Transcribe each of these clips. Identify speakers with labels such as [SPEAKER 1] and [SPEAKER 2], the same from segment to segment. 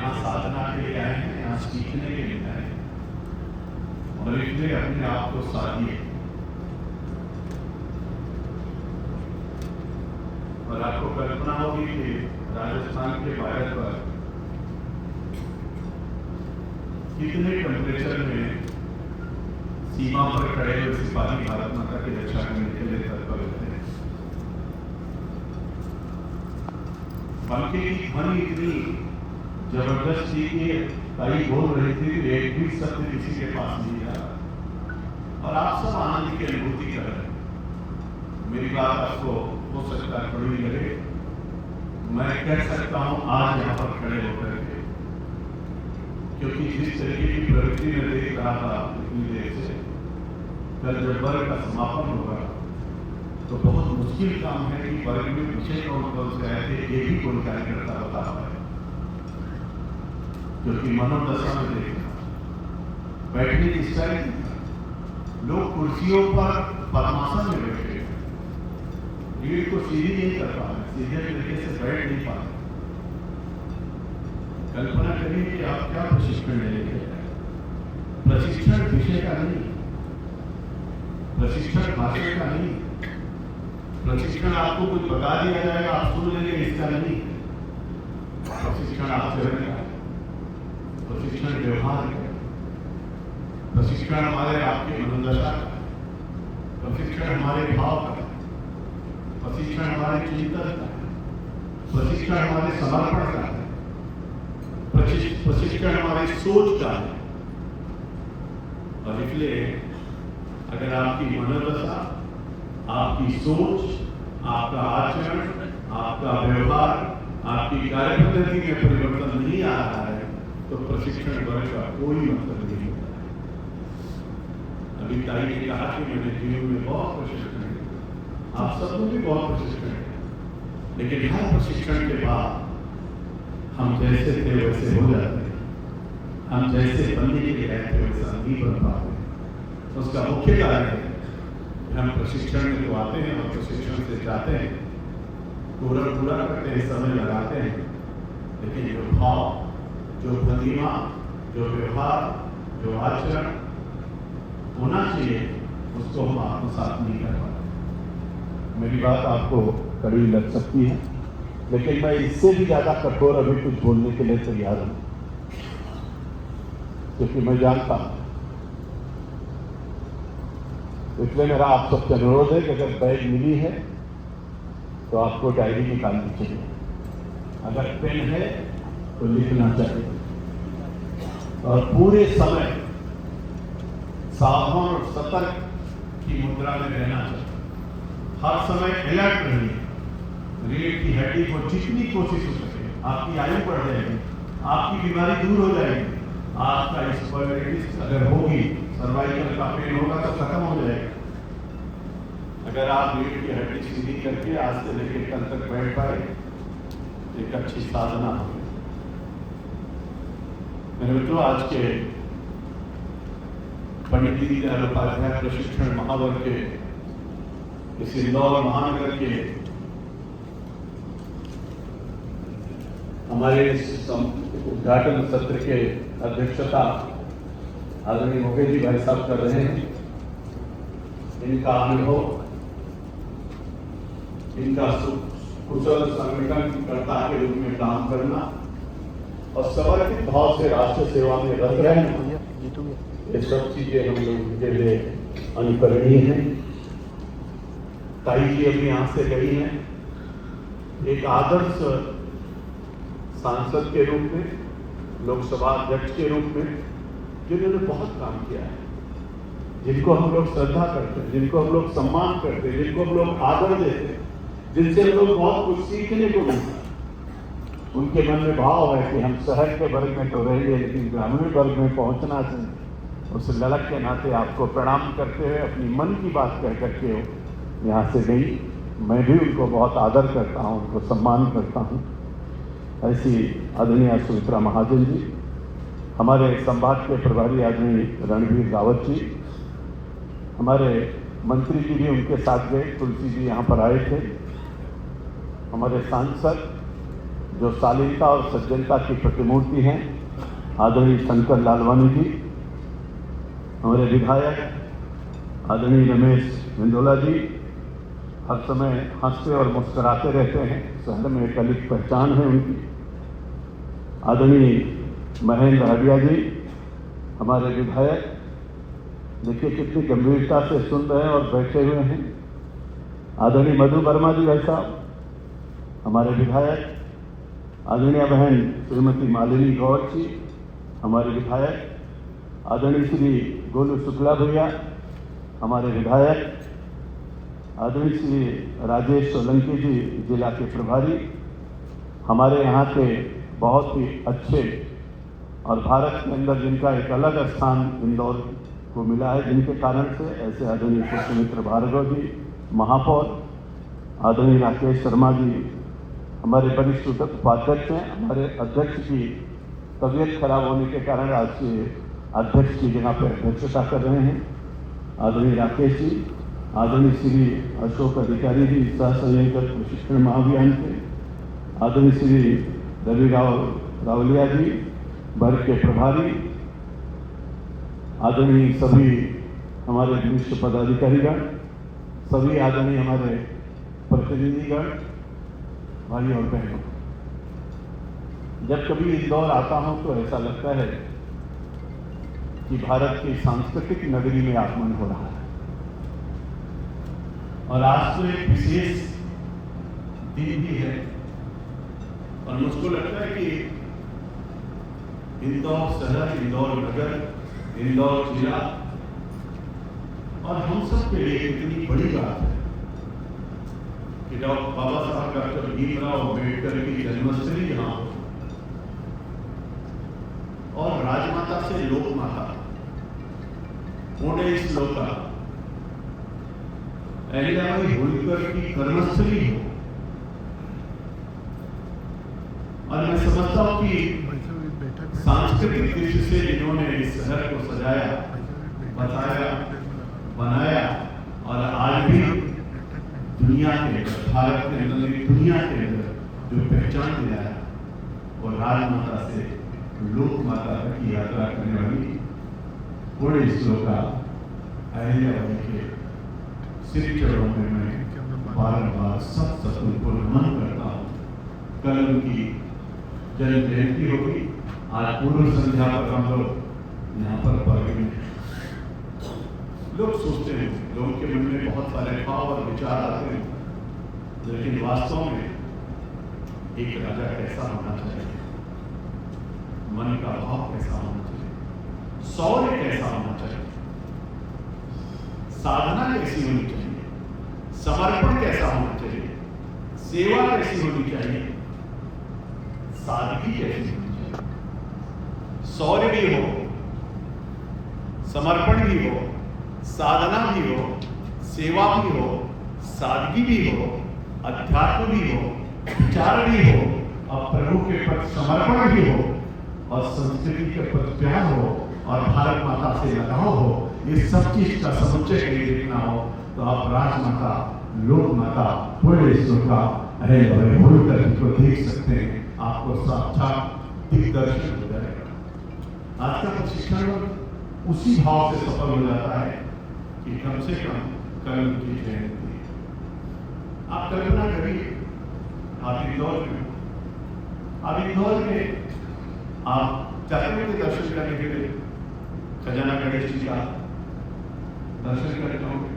[SPEAKER 1] यहाँ साधना के लिए आए हैं, यहाँ सीखने के लिए आए हैं, और इसलिए अपने आप को साधिए। और आपको कल्पना होगी कि राजस्थान के बॉर्डर पर कितने टेम्परेचर में सीमा पर खड़े हुए सिपाही भारत माता की रक्षा करने के लिए तत्पर होते हैं। पंखे की ध्वनि इतनी जबरदस्त थी कि ताई बोल रही थी कि एक भी सत्य किसी के पास नहीं जा रहा, और आप सब आनंद की अनुभूति कर रहे हैं। मेरी बात आपको हो सकता है थोड़ी लगे, मैं कह सकता हूं आज यहां पर खड़े होकर के, क्योंकि जिस तरीके की प्रवृत्ति में देख रहा था इतनी देर से, कल जब वर्ग का समापन होगा तो बहुत मुश्किल काम है कि वर्ग में पीछे कौन कौन से आए थे ये भी कोई कार्यकर्ता बता पाए, क्योंकि मनोदशा में देखना, बैठने की स्टाइल, लोग कुर्सियों पर पद्मासन में बैठे, रीढ़ को सीधी नहीं कर पा रहे, सीधे तरीके से बैठ नहीं पा रहे। कल्पना करिए कि आप क्या प्रशिक्षण ले रहे हैं। प्रशिक्षण विषय का नहीं, प्रशिक्षण भाषण का नहीं, प्रशिक्षण आपको कुछ बता दिया जाएगा आप सुन लेंगे इसका नहीं। प्रशिक्षण आचरण का, प्रशिक्षण व्यवहार का, प्रशिक्षण हमारे आपके मनोदशा का, प्रशिक्षण हमारे भाव का, प्रशिक्षण हमारे चिंतन का, प्रशिक्षण हमारे समर्पण का है, प्रशिक्षण हमारी सोच का है। और इसलिए अगर आपकी मनोदशा, आपकी सोच, आपका आचरण, आपका व्यवहार, आपकी कार्य पद्धति में परिवर्तन नहीं आ रहा है तो प्रशिक्षण वर्ग का कोई मतलब नहीं होता है। अभी ताई ने कहा कि मैंने जीवन में बहुत प्रशिक्षण है, आप सबको भी बहुत प्रशिक्षण है, लेकिन हर प्रशिक्षण के बाद हम जैसे थे वैसे हो जाते हैं, हम जैसे बनने के लिए रहते वैसा नहीं बन पाते। उसका मुख्य कारण है हम प्रशिक्षण में तो आते हैं और प्रशिक्षण से जाते हैं, पूरा करते हैं, समय लगाते हैं, लेकिन जो भाव, जो भंगिमा, जो व्यवहार, जो आचरण होना चाहिए उसको हम आत्मसात नहीं कर पाते। मेरी बात आपको कड़ी लग सकती है, लेकिन मैं इससे भी ज्यादा कठोर अभी कुछ बोलने के लिए तैयार हूं, क्योंकि मैं जानता हूं। इसलिए मेरा आप सबसे अनुरोध है कि अगर बैग मिली है तो आपको डायरी निकालनी चाहिए, अगर पेन है तो लिखना चाहिए, और पूरे समय सावधान और सतर्क की मुद्रा में रहना चाहिए। हर समय अलर्ट रहिए। रीढ़ की हड्डी को जितनी कोशिश हो सके, आपकी आयु बढ़ जाएगी, आपकी बीमारी दूर हो जाएगी, आपका स्पाइरोलाइटिस अगर होगी, सर्वाइकल का पेन होगा तो खत्म हो जाएगा। अगर आप रीढ़ की हड्डी सीधी करके आज से लेकर कल तक बैठ पाए, एक अच्छी साधना होगी। मेरे मित्रों, आज के पंडित दीनदयाल उपाध्याय प्रशिक्षण महावर्ग के इस इंदौर महानगर के हमारे इस उद्घाटन सत्र के अध्यक्षता आदरणीय मुकेश भाई साहब कर रहे हैं। इनका अनुभव, इनका कुशल संगठनकर्ता के रूप में काम करना और समर्पित भाव से राष्ट्र सेवा में रह रहे हैं, ये सब चीजें हम लोग के लिए अनुकरणीय हैं। ताई जी अभी यहाँ से गई हैं, एक आदर्श सांसद के रूप में, लोकसभा अध्यक्ष के रूप में, जिन्होंने बहुत काम किया है, जिनको हम लोग श्रद्धा करते हैं, जिनको हम लोग सम्मान करते हैं, जिनको हम लोग आदर देते हैं, जिनसे हम लोग बहुत कुछ सीखने को मिलता है। उनके मन में भाव है कि हम शहर के वर्ग में तो रहेंगे, लेकिन ग्रामीण वर्ग में पहुंचना चाहिए। उस ललक के नाते आपको प्रणाम करते हुए अपनी मन की बात कह करके यहाँ से गई। मैं भी उनको बहुत आदर करता हूँ, उनको सम्मान करता हूँ। ऐसी आदरणीय सुमित्रा महाजन जी, हमारे संभाग के प्रभारी आदरणीय रणवीर रावत जी, हमारे मंत्री जी भी उनके साथ गए, तुलसी जी यहाँ पर आए थे, हमारे सांसद जो शालीनता और सज्जनता की प्रतिमूर्ति हैं, आदरणीय शंकर लालवानी जी, हमारे विधायक आदरणीय रमेश मिंदोला जी, हर समय हंसते और मुस्कुराते रहते हैं, शहर में एक अलग पहचान है उनकी। आदरणीय महेंद्र हडिया जी, हमारे विधायक, देखिए कितनी गंभीरता से सुन रहे हैं और बैठे हुए हैं। आदरणीय मधु वर्मा जी भाई साहब, हमारे विधायक। आदरणीय बहन श्रीमती मालिनी गौर जी, हमारे विधायक। आदरणीय श्री गोलू शुक्ला भैया, हमारे विधायक। आदरणीय श्री राजेश सोलंकी जी, जिला के प्रभारी, हमारे यहाँ के बहुत ही अच्छे और भारत के अंदर जिनका एक अलग स्थान इंदौर को मिला है जिनके कारण से, ऐसे आदरणीय पुष्पमित्र भार्गव जी महापौर, आदरणीय राकेश शर्मा जी हमारे वरिष्ठ उपाध्यक्ष हैं। हमारे अध्यक्ष की तबीयत खराब होने के कारण आज से अध्यक्ष की जगह पर अध्यक्षता कर रहे हैं आदरणीय राकेश जी। आदरणीय श्री अशोक अधिकारी जी, सह संयोजक प्रशिक्षण महाअभियान के। आदरणीय श्री रवि रावलिया जी, वर्ग के प्रभारी। आदरणीय सभी हमारे वरिष्ठ पदाधिकारीगण, सभी आदरणीय हमारे प्रतिनिधिगण, भाई और बहनों, जब कभी इंदौर आता हूं तो ऐसा लगता है कि भारत की सांस्कृतिक नगरी में आगमन हो रहा है। और आज तो एक विशेष दिन भी है और मुझको लगता है कि इंदौर शहर, इंदौर नगर, इंदौर जिला और हम सब के लिए इतनी बड़ी बात है कि डॉक्टर बाबा साहब डॉक्टर भीमराव अम्बेडकर की जन्मस्थली यहाँ और राजमाता से लोकमाता, पुणे श्लोका अहिल्याबाई होलकर की कर्मस्थली हो। और मैं समझता हूं कि सांस्कृतिक दृष्टि से जिन्होंने इस शहर को सजाया, बताया, बनाया और आज भी दुनिया के अंदर, भारत के अंदर, दुनिया के अंदर जो पहचान दिया है वो राजमाता से लोक माता तक की यात्रा करने वाली पुणे श्लोका अहिल्याबाई के श्री चरणों में मैं बार-बार सब उनको नमन करता हूँ। कल उनकी जन्म जयंती होगी। आज पूर्व संध्या पर हम लोग यहाँ पर पार्टी में लोग सोचते हैं, लोगों के मन में बहुत सारे भाव और विचार आते हैं, लेकिन वास्तव में एक राजा कैसा होना चाहिए, मन का भाव कैसा होना चाहिए, शौर्य कैसा होना चाहिए, साधना कैसी होनी चाहिए, समर्पण कैसा होना चाहिए, सेवा कैसी होनी चाहिए, सादगी कैसी होनी चाहिए, शौर्य भी हो, समर्पण भी हो, साधना भी हो, सेवा भी हो, सादगी भी हो, अध्यात्म भी हो, विचार भी हो और प्रभु के प्रति समर्पण भी हो और संस्कृति के प्रति प्यार हो और भारत माता से लगाव हो। ये सब चीज का समुच्चय कहीं देखना हो तो आप राजमाता, लोक माता, पुणे श्लोका अहिल्याबाई होलकर को देख सकते हैं। आपको साक्षात दिग्दर्शन हो जाएगा। आज का प्रशिक्षण उसी भाव से सफल हो जाता है कि कम से कम कल की जयंती। आप कल्पना करिए, आप इंदौर में, आप जाते के दर्शन करने के लिए खजाना गणेश जी का दर्शन करते होंगे,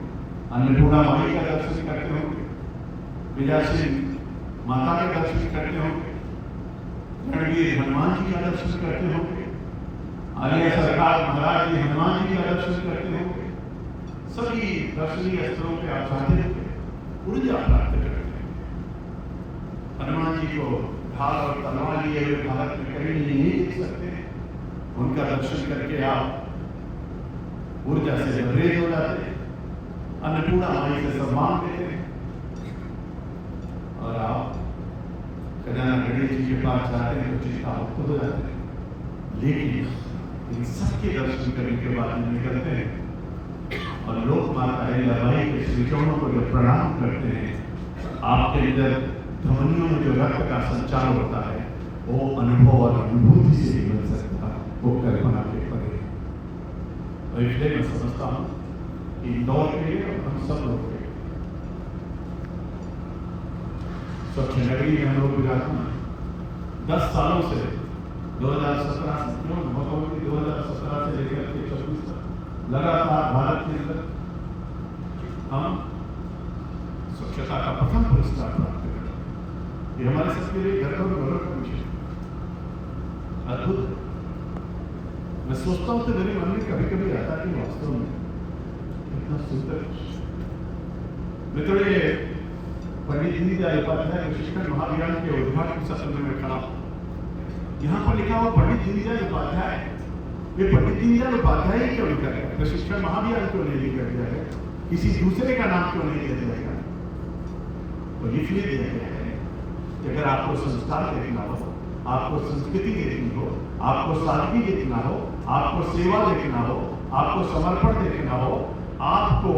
[SPEAKER 1] अन्नपूर्णा माई का दर्शन करते होंगे, विजयाश्री माता का दर्शन करते होंगे, रणवीर हनुमान जी का दर्शन करते होंगे, आलिया सरकार महाराज जी हनुमान जी का दर्शन करते होंगे। सभी दर्शनीय स्थलों पे आप जाते हैं, ऊर्जा प्राप्त करते हैं। हनुमान जी को ढाल और तलवार लिए हुए भारत में कहीं नहीं देख सकते। उनका दर्शन करके आप ऊर्जा से लबरेज हो जाते हैं, अन्नपूर्णा माई से सम्मान देते हैं और आप खजाना गणेश जी के पास जाते हैं तो चिंता मुक्त हो जाते हैं। लेकिन इन सबके दर्शन करने के बाद निकलते हैं और लोक माता अहिल्याबाई के श्री चरणों को जब प्रणाम करते हैं, आपके अंदर धमनियों में जो रक्त का संचार होता है वो अनुभव और अनुभूति से ही मिल सकता, वो कल्पना के परे। और इसलिए मैं समझता हूँ कि इंदौर के लिए हम सब लोग के स्वच्छ नगरी में हम लोग विराजमान 10 सालों से 2017 से 2017 से लेकर के 24 तक लगातार भारत के अंदर हम स्वच्छता का प्रथम पुरस्कार प्राप्त करें। ये हमारे सबके लिए गर्व और गौरव का विषय अद्भुत है। मैं सोचता हूँ तो मेरे मन में कभी कभी आता कि वास्तव में इतना सुंदर मित्रों, ये पंडित दीनदयाल उपाध्याय प्रशिक्षण महाअभियान के उद्घाटन सत्र में खड़ा यहाँ पर लिखा हुआ पंडित दीनदयाल उपाध्याय। ये पंडित दीनदयाल उपाध्याय क्यों लिखा है? प्रशिक्षण महाअभियान क्यों नहीं लिखा गया है? किसी दूसरे का नाम क्यों नहीं दिया गया? तो इसलिए दिया गया है कि अगर आपको संस्कार देखना हो, आपको संस्कृति देखनी हो, आपको सादगी देखना हो, आपको सेवा देखना हो, आपको समर्पण देखना हो, आपको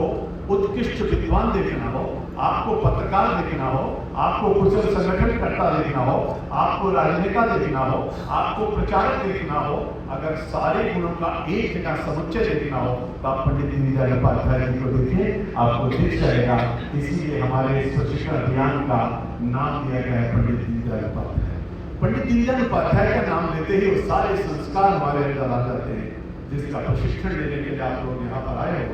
[SPEAKER 1] उत्कृष्ट विद्वान देखना हो, आपको पत्रकार देखना हो, आपको कुशल संगठनकर्ता देखना हो, आपको राजनेता देखना हो, आपको प्रचारक देखना हो, अगर सारे गुणों का एक जगह समुच्चय देखना हो तो आप पंडित दीनदयाल उपाध्याय जी को देखें, आपको दिख जाएगा। इसीलिए हमारे इस प्रशिक्षण अभियान का नाम दिया गया है पंडित दीनदयाल उपाध्याय। पंडित दीनदयाल उपाध्याय का नाम लेते ही वो सारे संस्कार हमारे अंदर आ जाते हैं, जिसका प्रशिक्षण लेने के लिए आप लोग यहाँ पर आए हो।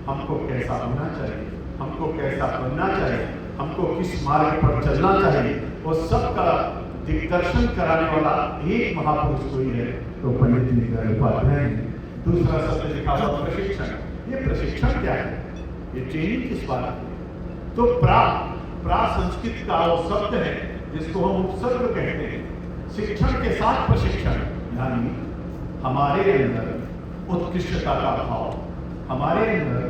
[SPEAKER 1] हमको कैसा होना चाहिए, हमको कैसा बनना चाहिए, हमको किस मार्ग पर चलना चाहिए, वो सबका दिग्दर्शन कराने वाला एक महापुरुष कोई है तो पंडित दीनदयाल उपाध्याय। दूसरा शब्द लिखा हुआ प्रशिक्षण। ये प्रशिक्षण क्या है? ये ट्रेनिंग किस बात की? तो प्रा संस्कृत का वो शब्द है जिसको हम उपसर्ग कहते हैं। शिक्षण के साथ प्रशिक्षण, यानी हमारे अंदर उत्कृष्टता का भाव, हमारे अंदर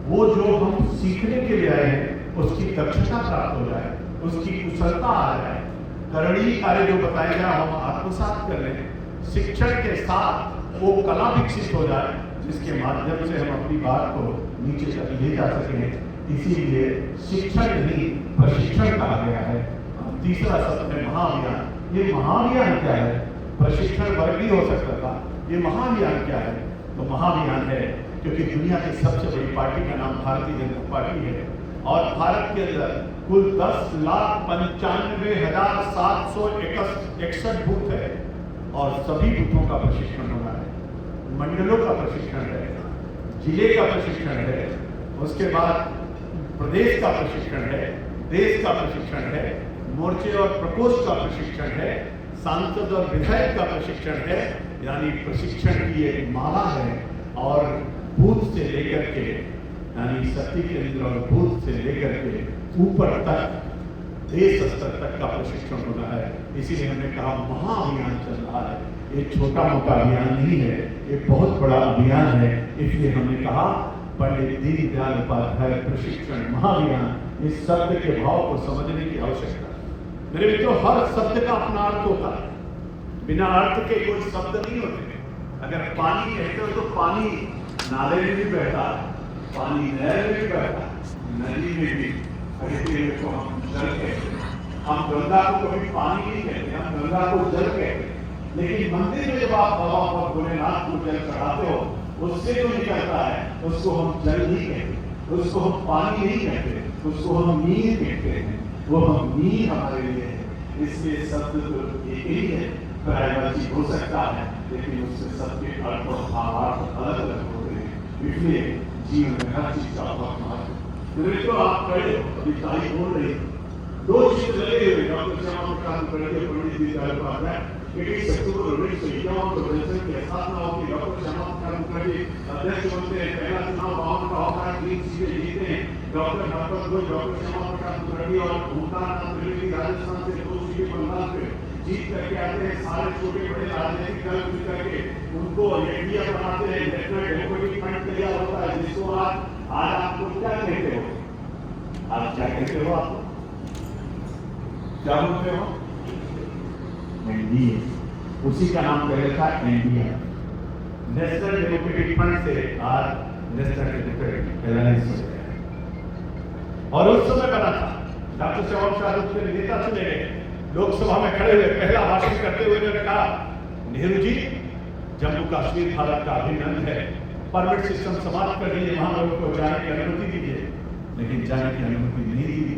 [SPEAKER 1] वो जो हम सीखने के लिए आए हैं उसकी दक्षता प्राप्त हो जाए, उसकी कुशलता आ जाए, करणीय कार्य जो बताए जाए हम आत्मसात कर लें। शिक्षण के साथ वो कला विकसित हो जाए जिसके माध्यम से हम अपनी बात को नीचे तक ले जा सकें। इसीलिए शिक्षण नहीं प्रशिक्षण कहा गया है। तीसरा शब्द है महाअभियान। ये महाअभियान क्या है? प्रशिक्षण वर्ग भी हो सकता था, ये महाअभियान क्या है? तो महाअभियान है क्योंकि दुनिया की सबसे बड़ी पार्टी का नाम भारतीय जनता पार्टी है और भारत के अंदर कुल 10,95,761 बूथ है और सभी बूथों का प्रशिक्षण हो रहा है, मंडलों का प्रशिक्षण है, जिले का प्रशिक्षण है, उसके बाद प्रदेश का प्रशिक्षण है, देश का प्रशिक्षण है, मोर्चे और प्रकोष्ठ का प्रशिक्षण है, सांसद और विधायक का प्रशिक्षण है। यानी प्रशिक्षण की एक माला है और बूथ से लेकर के यानी शक्ति केंद्र और बूथ से लेकर के ऊपर तक देश स्तर तक का प्रशिक्षण हो रहा है। इसीलिए हमने कहा महाअभियान चल रहा है। ये छोटा मोटा अभियान नहीं है, ये बहुत बड़ा अभियान है। इसलिए हमने कहा पंडित दीनदयाल उपाध्याय प्रशिक्षण महाअभियान। इस शब्द के भाव को समझने की आवश्यकता है। मेरे मित्रों, हर शब्द का अपना अर्थ होता है, बिना अर्थ के कोई शब्द नहीं होते। अगर पानी कहते हो तो पानी नाले में भी बहता है, पानी नहर में भी बहता है, नदी में भी। तो हम जल कहते हैं। हम गंगा को कभी पानी नहीं कहते, हम गंगा को जल कहते हैं। लेकिन मंदिर में जब आप बाबा और भोलेनाथ को जल चढ़ाते हो, उससे जो निकलता है उसको हम जल नहीं कहते, उसको हम पानी नहीं कहते, उसको हम नीर कहते हैं। वो हम नीर हमारे लिए है। इसलिए शब्द तो एक ही है, पर्यायवाची हो सकता है, लेकिन उससे सबके अर्थ और भावार्थ अलग अलग होते हैं। इसलिए जीवन में हर चीज का बहुत महत्व। तो आप खड़े हो, अभी तारीख बोल रही, दो चीज लगे हुए डॉक्टर श्यामा प्रसाद मुखर्जी पंडित दीनदयाल उपाध्याय। क्योंकि सत्तूर रोहित संहिताओं को दर्शन के स्थापना होगी, डॉक्टर श्यामा प्रसाद मुखर्जी अध्यक्ष बनते हैं, पहला चुनाव 52 का होता है, 3 सीटें जीतते हैं। डॉक्टर भगवत घोष, डॉक्टर श्यामा प्रसाद मुखर्जी और ओंकारनाथ त्रिवेदी राजस्थान से 2 सीटें बंगाल से जीत करके आते हैं। सारे छोटे बड़े राजनीतिक दल मिल करके उनको एनडीए बनाते हैं, नेशनल डेमोक्रेटिक फ्रंट तैयार होता है, जिसको आज आपको क्या कहते हो? आप क्या कहते हो? आप क्या बोलते हो? एनडीए। उसी का नाम पहले था एनडीए, नेशनल डेमोक्रेटिक फ्रंट से आज नेशनल डेमोक्रेटिक अलायंस हो गया। और उस समय बना था डॉक्टर श्यामा प्रसाद उसके नेता चुने गए लोकसभा में खड़े हुए पहला भाषण करते हुए उन्होंने कहा, नेहरू जी, जम्मू कश्मीर भारत का अभिन्न अंग है, परमिट सिस्टम समाप्त कर दीजिए, वहां लोगों को जाने की अनुमति दीजिए। लेकिन जाने की अनुमति नहीं दी।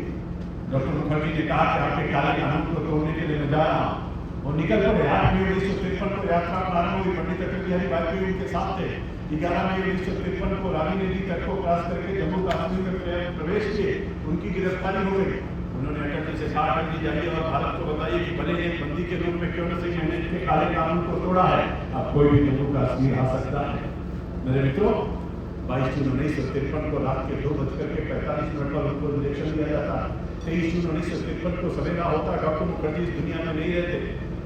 [SPEAKER 1] डॉक्टर मुखर्जी ने कहा कि आपके काले कानून को तोड़ने के लिए मैं जा रहा हूँ। वो निकल पड़े। 8 मई 1953 को यात्रा प्रारंभ हुई। पंडित अटल बिहारी वाजपेयी उनके साथ थे। 11 मई 1953 को रानी नदी तट को क्रॉस करके जम्मू कश्मीर में प्रवेश किए। उनकी गिरफ्तारी हो गई। उन्होंने अटल जी से कहा, अटल जी जाइए और भारत को बताइए कि भले एक बंदी के रूप में क्यों न सही मैंने इनके काले कानून को तोड़ा है, अब कोई भी जम्मू कश्मीर आ सकता है। मेरे मित्रों, 22 जून 1953 को रात के 2:45 पर उनको इलेक्शन दिया जाता। 23 जून 1953 को सवेरा होता। डॉक्टर मुखर्जी इस दुनिया में नहीं रहते।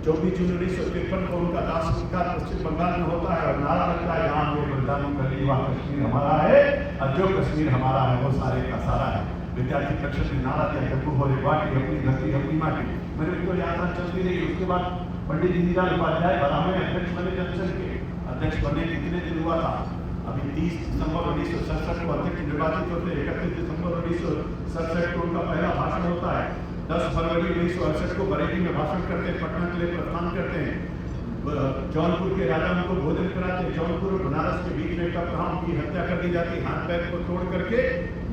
[SPEAKER 1] 24 जून 1953 को उनका दाह संस्कार पश्चिम बंगाल में होता है और नारा लगता है, यहाँ पे बलिदान मुखर्जी, वहाँ कश्मीर हमारा है और जो कश्मीर हमारा है वो सारे का सारा है। विद्यार्थी परिषद ने नारा दिया, जम्मू हो बाटी, अपनी धरती अपनी माटी। मेरे मित्रों, यात्रा चलती रही। उसके बाद पंडित दीनदयाल उपाध्याय बराह में अध्यक्ष बने। जनसंघ के अध्यक्ष बने कितने दिन हुआ था? अभी 30 दिसंबर 1967 को अध्यक्ष निर्वाचित होते। 31 दिसंबर 1967 को उनका पहला भाषण होता है। 10 फरवरी 1968 को बरेली में भाषण करते हैं, पटना के लिए प्रस्थान करते हैं। जौनपुर के राजा उनको भोजन कराते हैं। जौनपुर और बनारस के बीच में उनकी हत्या कर दी जाती है। हाथ पैर को तोड़ करके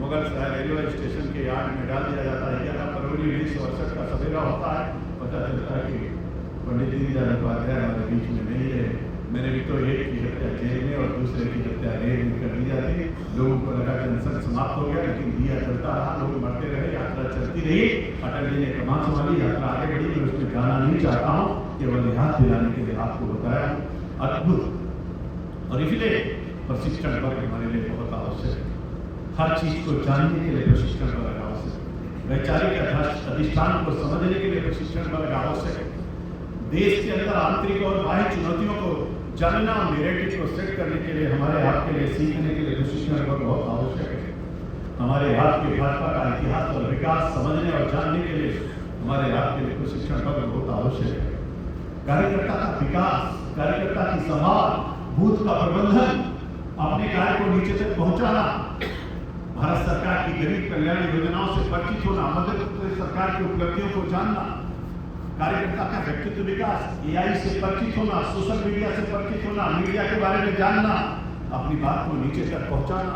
[SPEAKER 1] मुगल सराय रेलवे स्टेशन के यार्ड में डाल दिया जाता है। 11 फरवरी 1968 का सवेरा होता है। पता चलता है कि पंडित दीनदयाल उपाध्याय हमारे बीच में नहीं है। मेरे मित्रों, एक की हत्या जेल में और दूसरे की हत्या रेल में कर दी जाती। लोगों को लगा जनसंघ समाप्त हो गया, लेकिन दिया चलता रहा, लोग मरते रहे, यात्रा चलती रही। अटल जी ने कमान संभाली, यात्रा आगे बढ़ी। मैं उसमें जाना नहीं चाहता हूँ, केवल याद दिलाने के लिए आपको बताया हूँ। अद्भुत और इसलिए प्रशिक्षण वर्ग हमारे लिए बहुत आवश्यक है। हर चीज को जानने के लिए प्रशिक्षण वर्ग आवश्यक है। वैचारिक अधिष्ठान को समझने के लिए प्रशिक्षण वर्ग आवश्यक है। देश के अंदर आंतरिक और बाह्य चुनौतियों को जानना और नैरेटिव को सेट करने के लिए हमारे आपके लिए सीखने के लिए प्रशिक्षण वर्ग बहुत आवश्यक है। हमारे आपके भाजपा का इतिहास और विकास समझने और जानने के लिए हमारे आपके लिए प्रशिक्षण वर्ग बहुत आवश्यक है। कार्यकर्ता का विकास, कार्यकर्ता की संभाल, बूथ का प्रबंधन, अपने कार्य को नीचे तक पहुंचाना, भारत सरकार की गरीब कल्याण योजनाओं से परिचित होना, मध्य प्रदेश सरकार की उपलब्धियों को जानना, कार्यकर्ता का व्यक्तित्व विकास, एआई से परिचित होना, सोशल मीडिया से परिचित होना, मीडिया के बारे में जानना, अपनी बात को नीचे तक पहुंचाना,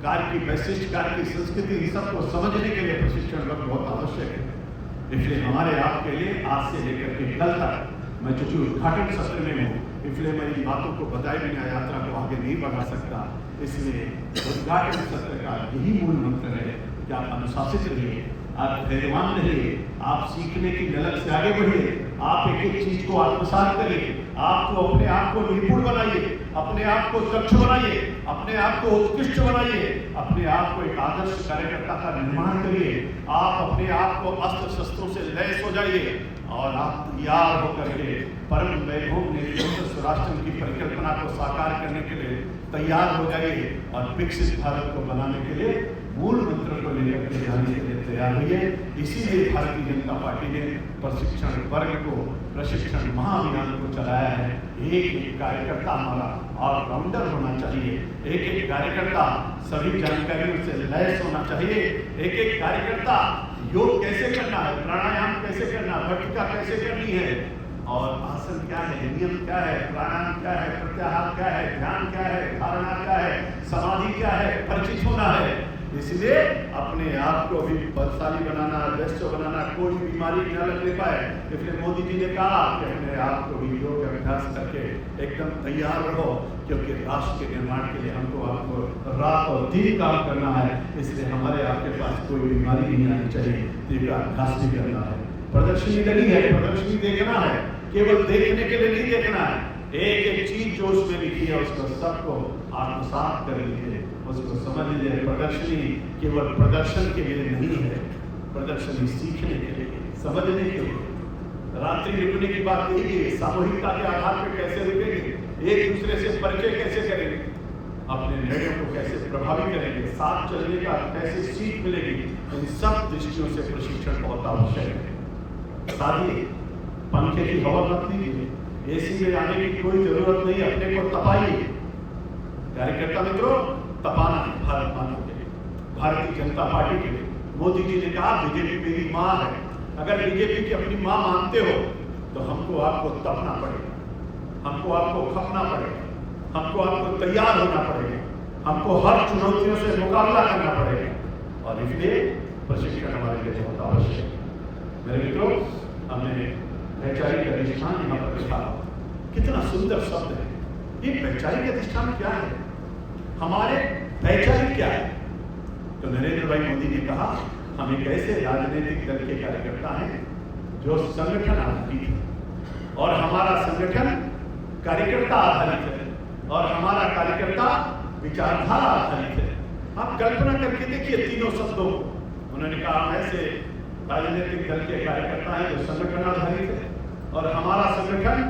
[SPEAKER 1] कार्य की वैशिष्ट, कार्य की संस्कृति, इन सबको समझने के लिए प्रशिक्षण वर्ग बहुत आवश्यक है। इसलिए हमारे आपके लिए आज से लेकर के कल तक, मैं चूंकि उद्घाटन सत्र में हूँ, इसलिए मैं इन बातों को बताए बिना यात्रा को आगे नहीं बढ़ा सकता। इसलिए उद्घाटन सत्र का यही मूल मंत्र है कि आप अनुशासित रहिए, आप धैर्यवान रहिए, आप सीखने की ललक से आगे बढ़िए, आप एक एक चीज को आत्मसात करिए, आपको अपने आप को निपुण बनाइए, अपने आप को दक्ष बनाइए, अपने आप को उत्कृष्ट बनाइए, अपने आप को एक आदर्श कार्यकर्ता का निर्माण करिए। आप अपने आप को अस्त्र शस्त्रों से लैस हो जाइए और आप तैयार होकर के परम वैभव निरंतर राष्ट्र की परिकल्पना को साकार करने के लिए तैयार हो जाइए और विकसित भारत को बनाने के लिए मूल मंत्र को लेकर के जाने के लिए तैयार हुई है। इसीलिए भारतीय जनता पार्टी ने प्रशिक्षण वर्ग को, प्रशिक्षण महाअभियान को चलाया है। एक एक कार्यकर्ता हमारा ऑलराउंडर होना चाहिए। एक एक कार्यकर्ता सभी जानकारियों से लैस होना चाहिए। एक एक कार्यकर्ता योग कैसे करना है, प्राणायाम कैसे करना, भटिका कैसे करनी है, और आसन क्या है, नियम क्या है, प्राणायाम क्या है, प्रत्याहार क्या है, ध्यान क्या है, धारणा क्या है, समाधि क्या है, परिचित होना है। इसलिए अपने आप को भी बलशाली बनाना, व्यस्त बनाना, कोई बीमारी न लगने पाए। इसलिए मोदी जी ने कहा कि अपने आप को भी योग अभ्यास करके एकदम तैयार रहो, क्योंकि राष्ट्र के निर्माण के लिए हमको आपको रात और दिन काम करना है। इसलिए हमारे आपके पास कोई बीमारी नहीं आनी चाहिए, तो अभ्यास भी करना है। प्रदर्शनी लगी है, प्रदर्शनी देखना है, केवल देखने के लिए नहीं देखना है। एक एक चीज जो उसमें लिखी है उसको सबको आत्मसात कर लीजिए, उसको समझ लीजिए। प्रदर्शनी केवल प्रदर्शन के लिए नहीं है, प्रदर्शनी सीखने के लिए, समझने के लिए। रात्रि रुकने की बात यही है, सामूहिकता के आधार पर कैसे रुकेंगे, एक दूसरे से परिचय कैसे करेंगे, अपने निर्णयों को कैसे प्रभावी करेंगे, साथ चलने का कैसे सीख मिलेगी, इन सब दृष्टियों से प्रशिक्षण बहुत आवश्यक है। साथ ही पंखे की हवा मत लीजिए, एसी में आने की कोई जरूरत नहीं, अपने को तपाइए। कार्यकर्ता मित्रों, तपाना है भारत माता के लिए, भारतीय जनता पार्टी के लिए। मोदी जी ने कहा बीजेपी मेरी माँ है, अगर बीजेपी की अपनी मां मानते हो तो हमको आपको तपना पड़ेगा, हमको आपको खपना पड़ेगा, हमको आपको तैयार होना पड़ेगा, हमको हर चुनौतियों से मुकाबला करना पड़ेगा और इसलिए प्रशिक्षण हमारे लिए बहुत आवश्यक है। मेरे मित्रों, हमने वैचारिक अधिष्ठान यहाँ पर लिखा, कितना सुंदर शब्द है ये। वैचारिक अधिष्ठान क्या है, हमारे वैचारिक क्या है? तो नरेंद्र भाई मोदी ने कहा हम एक ऐसे राजनीतिक दल के कार्यकर्ता हैं जो संगठन आधारित है और हमारा संगठन कार्यकर्ता आधारित है और हमारा कार्यकर्ता विचारधारा आधारित है। आप कल्पना करके देखिए तीनों शब्दों। उन्होंने कहा हम ऐसे राजनीतिक दल के कार्यकर्ता हैं जो संगठन आधारित है और हमारा संगठन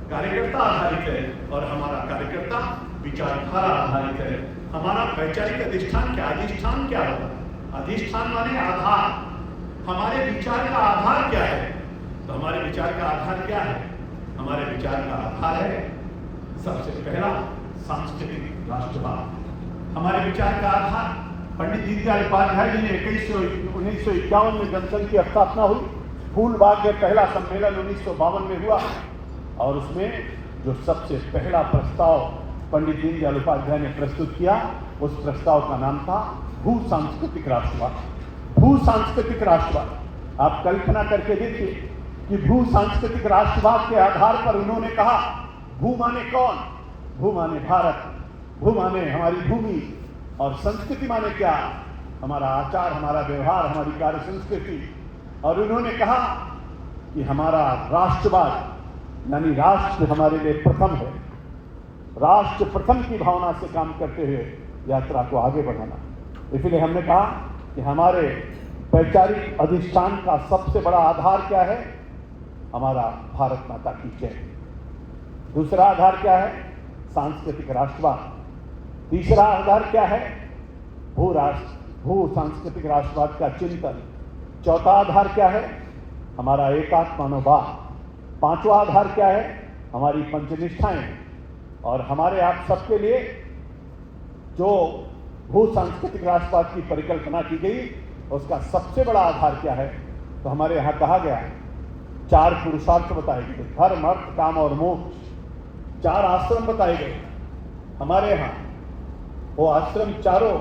[SPEAKER 1] कार्यकर्ता आधारित है और हमारा कार्यकर्ता विचारधारा आधारित है। हमारा वैचारिक अधिष्ठान क्या? अधिष्ठान क्या होता है? अधिष्ठान माने आधार। हमारे विचार का आधार क्या है? तो हमारे विचार का आधार क्या है? हमारे विचार का आधार है सबसे पहला सांस्कृतिक राष्ट्रवाद। हमारे विचार का आधार पंडित दीनदयाल उपाध्याय जी ने 1951 में जनसंघ की स्थापना हुई। फूलबाग में पहला सम्मेलन 1952 में हुआ और उसमें जो सबसे पहला प्रस्ताव पंडित दीनदयाल उपाध्याय ने प्रस्तुत किया, उस प्रस्ताव का नाम था भू सांस्कृतिक राष्ट्रवाद। भू सांस्कृतिक राष्ट्रवाद। आप कल्पना करके देखिए कि भू सांस्कृतिक राष्ट्रवाद के आधार पर उन्होंने कहा भू माने कौन? भू माने भारत, भू माने हमारी भूमि और संस्कृति माने क्या? हमारा आचार, हमारा व्यवहार, हमारी कार्य संस्कृति। और उन्होंने कहा कि हमारा राष्ट्रवाद यानी राष्ट्र हमारे लिए प्रथम है। राष्ट्र प्रथम की भावना से काम करते हुए यात्रा को आगे बढ़ाना। इसलिए हमने कहा कि हमारे वैचारिक अधिष्ठान का सबसे बड़ा आधार क्या है? हमारा भारत माता की जय। दूसरा आधार क्या है? सांस्कृतिक राष्ट्रवाद। तीसरा आधार क्या है? भू सांस्कृतिक राष्ट्रवाद का चिंतन। चौथा आधार क्या है? हमारा एकात्म मनोभाव। पांचवा आधार क्या है? हमारी पंचनिष्ठाएं। और हमारे आप सबके लिए जो भू सांस्कृतिक राष्ट्रवाद की परिकल्पना की गई उसका सबसे बड़ा आधार क्या है? तो हमारे यहाँ कहा गया 4 पुरुषार्थ बताए गए, धर्म, अर्थ, काम और मोक्ष। 4 आश्रम बताए गए हमारे यहाँ। वो आश्रम चारों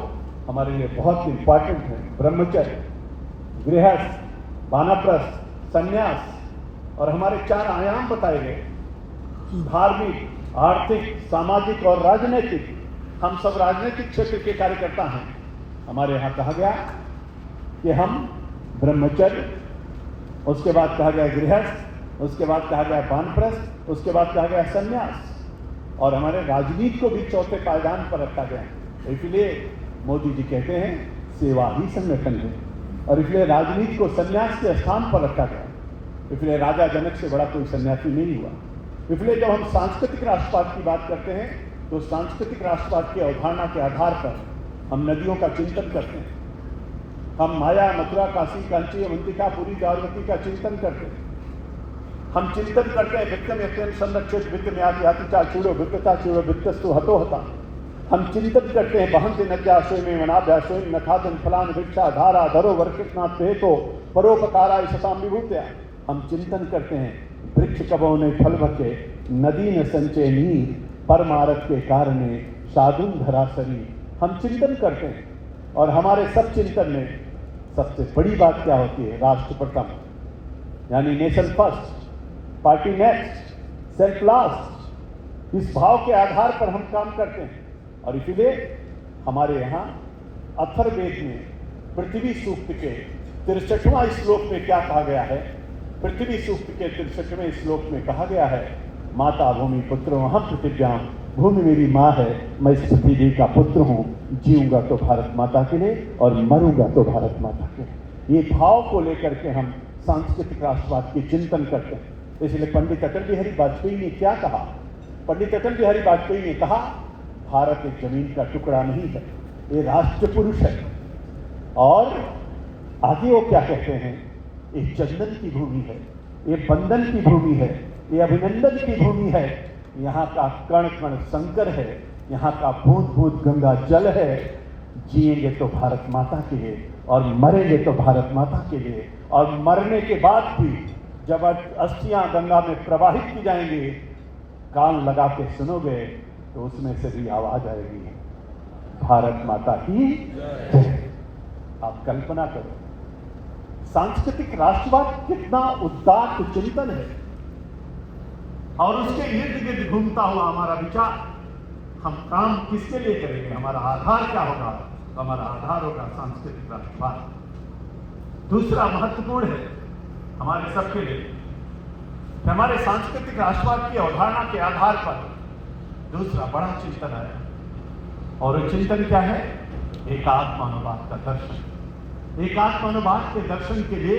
[SPEAKER 1] हमारे लिए बहुत इंपॉर्टेंट है। ब्रह्मचर्य, गृहस्थ, वानप्रस्थ, संन्यास। और हमारे 4 आयाम बताए गए, धार्मिक, आर्थिक, सामाजिक और राजनीतिक। हम सब राजनीतिक क्षेत्र के कार्यकर्ता हैं। हमारे यहाँ कहा गया कि हम ब्रह्मचर्य, उसके बाद कहा गया गृहस्थ, उसके बाद कहा गया वानप्रस्थ, उसके बाद कहा गया संन्यास। और हमारे राजनीति को भी चौथे पायदान पर रखा गया। इसलिए मोदी जी कहते हैं सेवा ही संगठन है और इसलिए राजनीति को संन्यास के स्थान पर रखा गया। इसलिए राजा जनक से बड़ा कोई सन्यासी नहीं हुआ। इसलिए जब हम सांस्कृतिक राष्ट्रवाद की बात करते हैं तो सांस्कृतिक राष्ट्रवाद की अवधारणा के आधार पर हम नदियों का चिंतन करते हैं। हम माया, मथुरा, काशी, कांची, अवंतिका, पुरी, द्वारवती का चिंतन करते हैं। हम चिंतन करते हैं वित्तम यत्यन संरक्षित वित्त न्यास याति चा चूड़ो वित्तता चूड़ो वित्तस्तु हतो हता। हम चिंतन करते हैं बहंति नद्या स्वयं वनाभ्या स्वयं नखादन फलान वृक्षा धारा धरो वर्षितनाथ हेतो परोपकाराय सताम विभूत्या। हम चिंतन करते हैं वृक्ष कबों ने फल बके नदी न संचय नीर परमारथ के कारणे साधुन धरासरी। हम चिंतन करते हैं और हमारे सब चिंतन में सबसे बड़ी बात क्या होती है? राष्ट्र प्रथम, यानी nation first, party next, self last. इस भाव के आधार पर हम काम करते हैं और इसीलिए हमारे यहाँ अथर्ववेद में पृथ्वी सूक्त के 63वां श्लोक में क्या कहा गया है? पृथ्वी सूक्त के 63वें श्लोक में कहा गया है माता भूमि पुत्रो हम पृथिव्याम। भूमि मेरी माँ है, मैं इस पृथ्वी का पुत्र हूँ। जीऊंगा तो भारत माता के लिए और मरूंगा तो भारत माता के लिए। ये भाव को लेकर के हम सांस्कृतिक राष्ट्रवाद की चिंतन करते हैं। इसलिए पंडित अटल बिहारी वाजपेयी ने क्या कहा? पंडित अटल बिहारी वाजपेयी ने कहा भारत एक जमीन का टुकड़ा नहीं है, ये राष्ट्र पुरुष है। और आगे वो क्या कहते हैं? ये चंदन की भूमि है, ये बंधन की भूमि है, ये अभिनंदन की भूमि है। यहाँ का कण कण शंकर है, यहाँ का बूंद बूंद गंगा जल है। जिएंगे तो भारत माता के लिए और मरेंगे तो भारत माता के लिए। और मरने के बाद भी जब अस्थियां गंगा में प्रवाहित की जाएंगी, कान लगा के सुनोगे तो उसमें से भी आवाज आएगी, भारत माता की जय। आप कल्पना करो, सांस्कृतिक राष्ट्रवाद कितना उदात्त चिंतन है, और उसके इर्द गिर्द घूमता हुआ हमारा विचार। हम काम किसके लिए करेंगे, हमारा आधार क्या होगा? हमारा आधार होगा सांस्कृतिक राष्ट्रवाद। दूसरा महत्वपूर्ण है हमारे सबके लिए कि हमारे सांस्कृतिक राष्ट्रवाद की अवधारणा के आधार पर दूसरा बड़ा चिंतन है, और वो चिंतन क्या है? एकात्मानुवाद का दर्शन। एकात्मानुवाद के दर्शन के लिए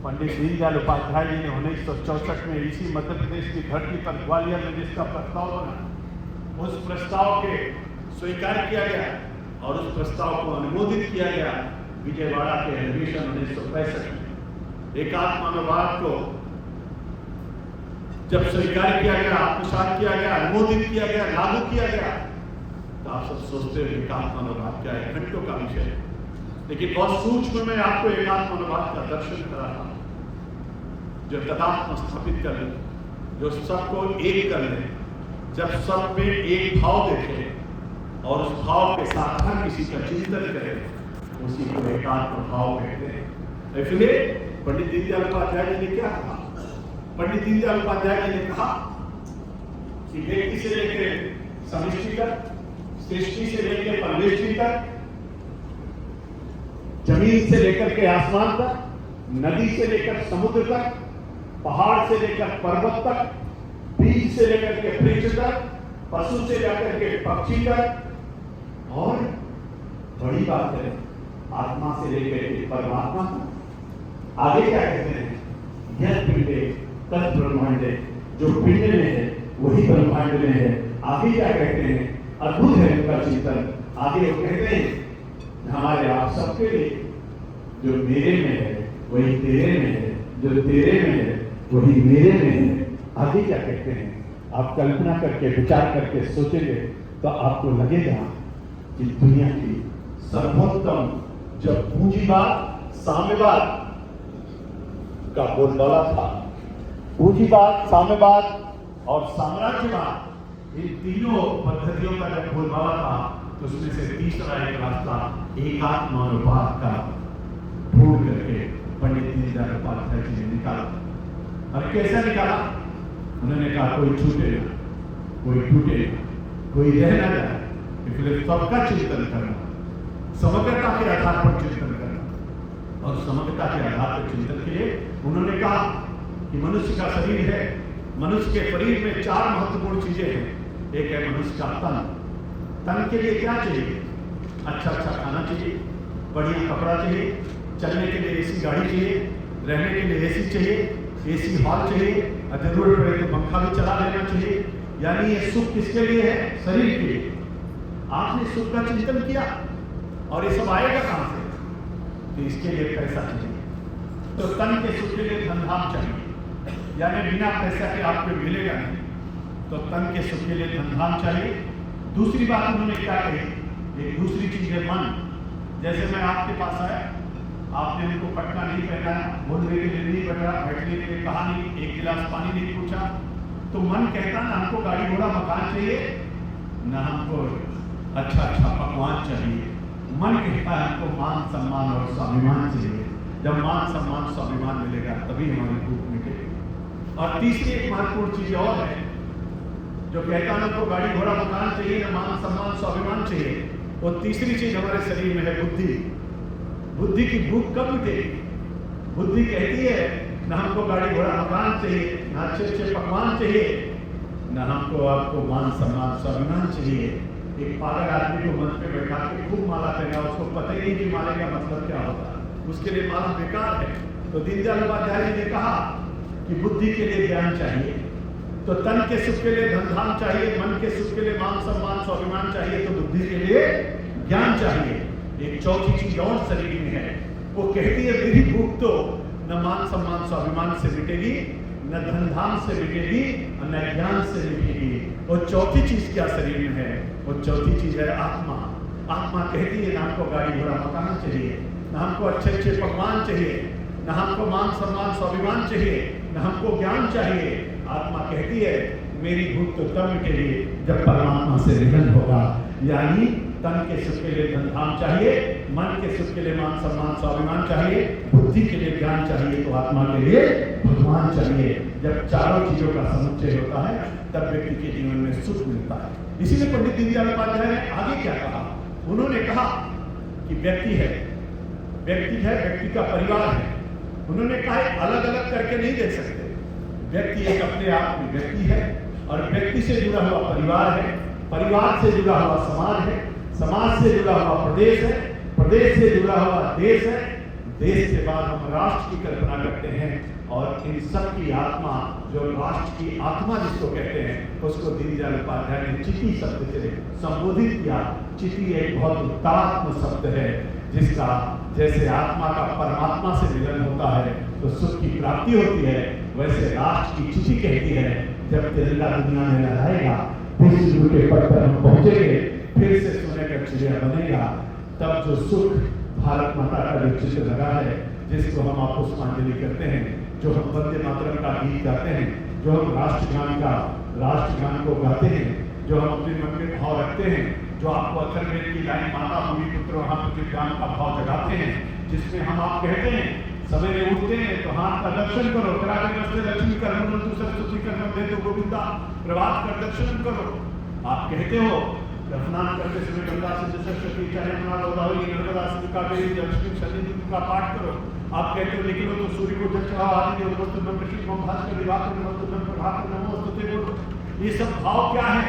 [SPEAKER 1] पंडित दीनदयाल उपाध्याय जी ने 1964 में इसी मध्य प्रदेश की धरती पर ग्वालियर में जिसका प्रस्ताव बना, उस प्रस्ताव के स्वीकार किया गया और उस प्रस्ताव को अनुमोदित किया गया विजयवाड़ा के अधिवेशन 1965 में। एकात्मानुवाद को जब स्वीकार किया गया, आत्मसात किया गया, अनुमोदित किया गया, लागू किया गया, तो आप सब सोचते हो एकात्मानुवाद क्या है? घंटों का विषय है, लेकिन बहुत सूक्ष्म में आपको एकात्मानुवाद का दर्शन करा था, जो तदात्म स्थापित कर ले, जो सबको एक कर ले, जब सब में एक भाव देखे और उस भाव के साथ हर किसी का चिंतन करे, उसी को एकात्म भाव कहते हैं। इसलिए पंडित दीनदयाल उपाध्याय जी ने क्या कहा? पंडित दीनदयाल उपाध्याय जी ने कहा कि व्यक्ति से लेकर समष्टि तक, सृष्टि से लेकर परमेष्टि तक, जमीन से लेकर के आसमान तक, नदी से लेकर समुद्र तक, पहाड़ से लेकर पर्वत तक, बीज से लेकर के वृक्ष तक, पशु से लेकर के पक्षी तक, और बड़ी बात है आत्मा से लेकर के परमात्मा तक। आगे क्या कहते हैं? यह पिंडे तत् ब्रह्मांडे, जो पिंड में है वही ब्रह्मांड में है। आगे क्या कहते हैं? अद्भुत है उनका चिंतन। आगे वो कहते हैं हमारे आप सबके लिए, जो मेरे में है वही तेरे में है, जो तेरे में है वही मेरे में है। आगे क्या कहते हैं? आप कल्पना करके विचार करके सोचेंगे तो आपको लगेगा कि दुनिया की सर्वोत्तम जब पूंजीवाद साम्यवाद का बोलबाला था, पूंजीवाद, साम्यवाद और साम्राज्यवाद, इन तीनों पद्धतियों का जब बोलबाला था, तो उसमें से तीसरा एक रास्ता एकात्मानुवाद का ढूंढ करके पंडित दीनदयाल उपाध्याय जी ने निकाला। और कैसा निकाला? उन्होंने कहा कोई छूटे ना, कोई टूटे ना, कोई रह ना जाए, इसलिए सबका चिंतन करना, समग्रता के आधार पर चिंतन करना। और समग्रता के आधार पर चिंतन के लिए उन्होंने कहा कि मनुष्य का शरीर है, मनुष्य के शरीर में 4 महत्वपूर्ण चीजें हैं। एक है मनुष्य का तन। तन के लिए क्या चाहिए? अच्छा खाना चाहिए, बढ़िया कपड़ा चाहिए, चलने के लिए एसी गाड़ी चाहिए, रहने के लिए एसी चाहिए, एसी हॉल चाहिए, जरूरत पड़े तो पंखा भी चला लेना चाहिए। यानी ये सुख किसके लिए है? शरीर के लिए। आपने सुख का चिंतन किया, और ये सब आएगा कहां से? तो इसके लिए पैसा चाहिए। तो तन के सुख के लिए धनधाम चाहिए, यानी बिना पैसा के आपको मिलेगा नहीं, तो तन के सुख के लिए धनधाम चाहिए। दूसरी बात उन्होंने क्या कही? एक दूसरी चीज है मन। जैसे मैं आपके पास आया, आपने उनको पटना नहीं पहनाया, बोलने के लिए नहीं बैठा, बैठने के लिए कहा नहीं, एक गिलास पानी नहीं पूछा, तो मन कहता ना हमको गाड़ी घोड़ा मकान चाहिए, ना हमको अच्छा पकवान चाहिए। मन कहता है हमको मान सम्मान और स्वाभिमान चाहिए। जब मान सम्मान स्वाभिमान मिलेगा तभी हमारी भूख मिटेगी। और तीसरी एक महत्वपूर्ण चीज और है, जो कहता ना हमको गाड़ी घोड़ा मकान चाहिए, ना मान सम्मान स्वाभिमान चाहिए, वो तीसरी चीज हमारे शरीर में है बुद्धि। बुद्धि की भूख कब मिटेगी? बुद्धि कहती है ना हमको गाड़ी घोड़ा मकान चाहिए, ना अच्छे पकवान चाहिए, ना हमको आपको मान सम्मान स्वाभिमान चाहिए। एक पागल आदमी को मंच पे बैठा के खूब माला पहना, उसको पता ही नहीं कि माले का मतलब क्या होता है, उसके लिए माला बेकार है। तो दीनदयाल उपाध्याय जी ने कहा कि बुद्धि के लिए ज्ञान चाहिए, तो तन के सुख के लिए धनधाम चाहिए, मन के सुख के लिए मान सम्मान स्वाभिमान चाहिए, तो बुद्धि के लिए ज्ञान चाहिए। एक चौथी चीज और शरीर में है, वो कहती है मेरी भूख तो न मान सम्मान स्वाभिमान से मिटेगी, न धनधाम से मिटेगी, और न ज्ञान से मिटेगी। वो चौथी चीज क्या शरीर में है? वो चौथी चीज है आत्मा। आत्मा कहती है ना आपको गाड़ी घोड़ा मकान चाहिए, न हमको अच्छे अच्छे पकवान चाहिए, न हमको मान सम्मान स्वाभिमान चाहिए, न हमको ज्ञान चाहिए। आत्मा कहती है मेरी भूख तो तब मिटेगी जब परमात्मा से मिलन होगा। यानी तन के सुख के लिए धन धाम चाहिए, मन के सुख के लिए मान सम्मान स्वाभिमान चाहिए, बुद्धि के लिए ज्ञान चाहिए, तो आत्मा के लिए भगवान चाहिए। जब चारों चीजों का समुच्चय होता है तब व्यक्ति के जीवन में सुख मिलता है। इसीलिए पंडित दीनदयाल उपाध्याय ने आगे क्या कहा? उन्होंने कहा कि व्यक्ति है, व्यक्ति का परिवार है। उन्होंने कहा अलग अलग करके नहीं देख सकते। व्यक्ति एक अपने आप में व्यक्ति है, और व्यक्ति से जुड़ा हुआ परिवार है, परिवार से जुड़ा हुआ समाज है, समाज से जुड़ा हुआ प्रदेश है, प्रदेश से जुड़ा हुआ देश है, देश के बाद हम राष्ट्र की कल्पना करते हैं। और इन सब की आत्मा, जो राष्ट्र की आत्मा जिसको कहते हैं, उसको दीनदयाल उपाध्याय ने चिति शब्द से संबोधित किया। चिति एक बहुत उत्तात्म शब्द है, जिसका जैसे आत्मा का परमात्मा से मिलन होता है तो सुख की प्राप्ति होती है, वैसे राष्ट्र की चिति कहती है जब तिरंगा दुनिया में लहराएगा, विश्व के पद पर हम पहुंचेंगे, फिर से सोने का चिड़िया बनेगा, तब जो सुख भारत माता का जो चित्र लगा है, जिसको हम आप पुष्पांजलि करते हैं, जो हम वंदे मातरम का गीत गाते हैं, जो हम राष्ट्रगान को गाते हैं, जो हम अपने मन में भाव रखते हैं, जो आपको अथर्ववेद की लाइन माता भूमि पुत्र वहां ज्ञान का भाव जगाते हैं, जिसमें हम आप कहते हैं सवेरे उठते हैं तो हाथ का दर्शन करो, लक्ष्मी कर सरस्वती कर दे दो गोविंदा, प्रभात कर दर्शन करो। आप कहते हो स्नान करते समय गंगा से सरस्वती चाहे गोदावरी नर्मदा से कावेरी लक्ष्मी सन्निधि का पाठ करो। आप कहते हो निकलो तो सूर्य को जल चढ़ाओ, आदि नमोस्तुभ्यं कृष्ण भास्कर दिवाकर नमोस्तुभ्यं प्रभाकर नमोस्तुते बोलो। ये सब भाव क्या है?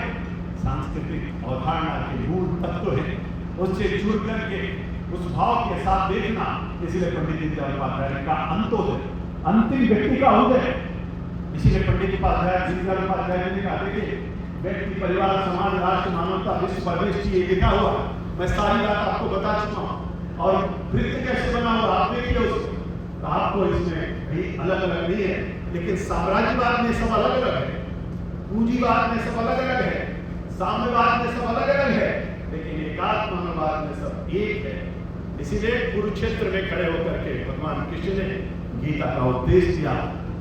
[SPEAKER 1] सांस्कृतिक अवधारणा के मूल तत्व है, उससे जुड़ करके उस भाव के साथ देखना। इसलिए पंडित दीनदयाल उपाध्याय का अंत्योदय, अंतिम व्यक्ति का उदय। इसीलिए पंडित दीनदयाल उपाध्याय ने कहा देखिए, व्यक्ति परिवार समाज राष्ट्र मानवता विश्व परिदृष्टि ये लिखा हुआ, मैं सारी बात आपको बता चुका हूँ। और वृत्त कैसे बना हुआ आप देखिए उसको, तो आपको इसमें भी अलग अलग नहीं है, लेकिन साम्राज्यवाद में सब अलग अलग है, पूंजीवाद में सब अलग अलग है, साम्यवाद में सब अलग अलग है, लेकिन एकात्मवाद में सब एक है। इसीलिए कुरुक्षेत्र में खड़े होकर के भगवान कृष्ण ने गीता का उपदेश दिया,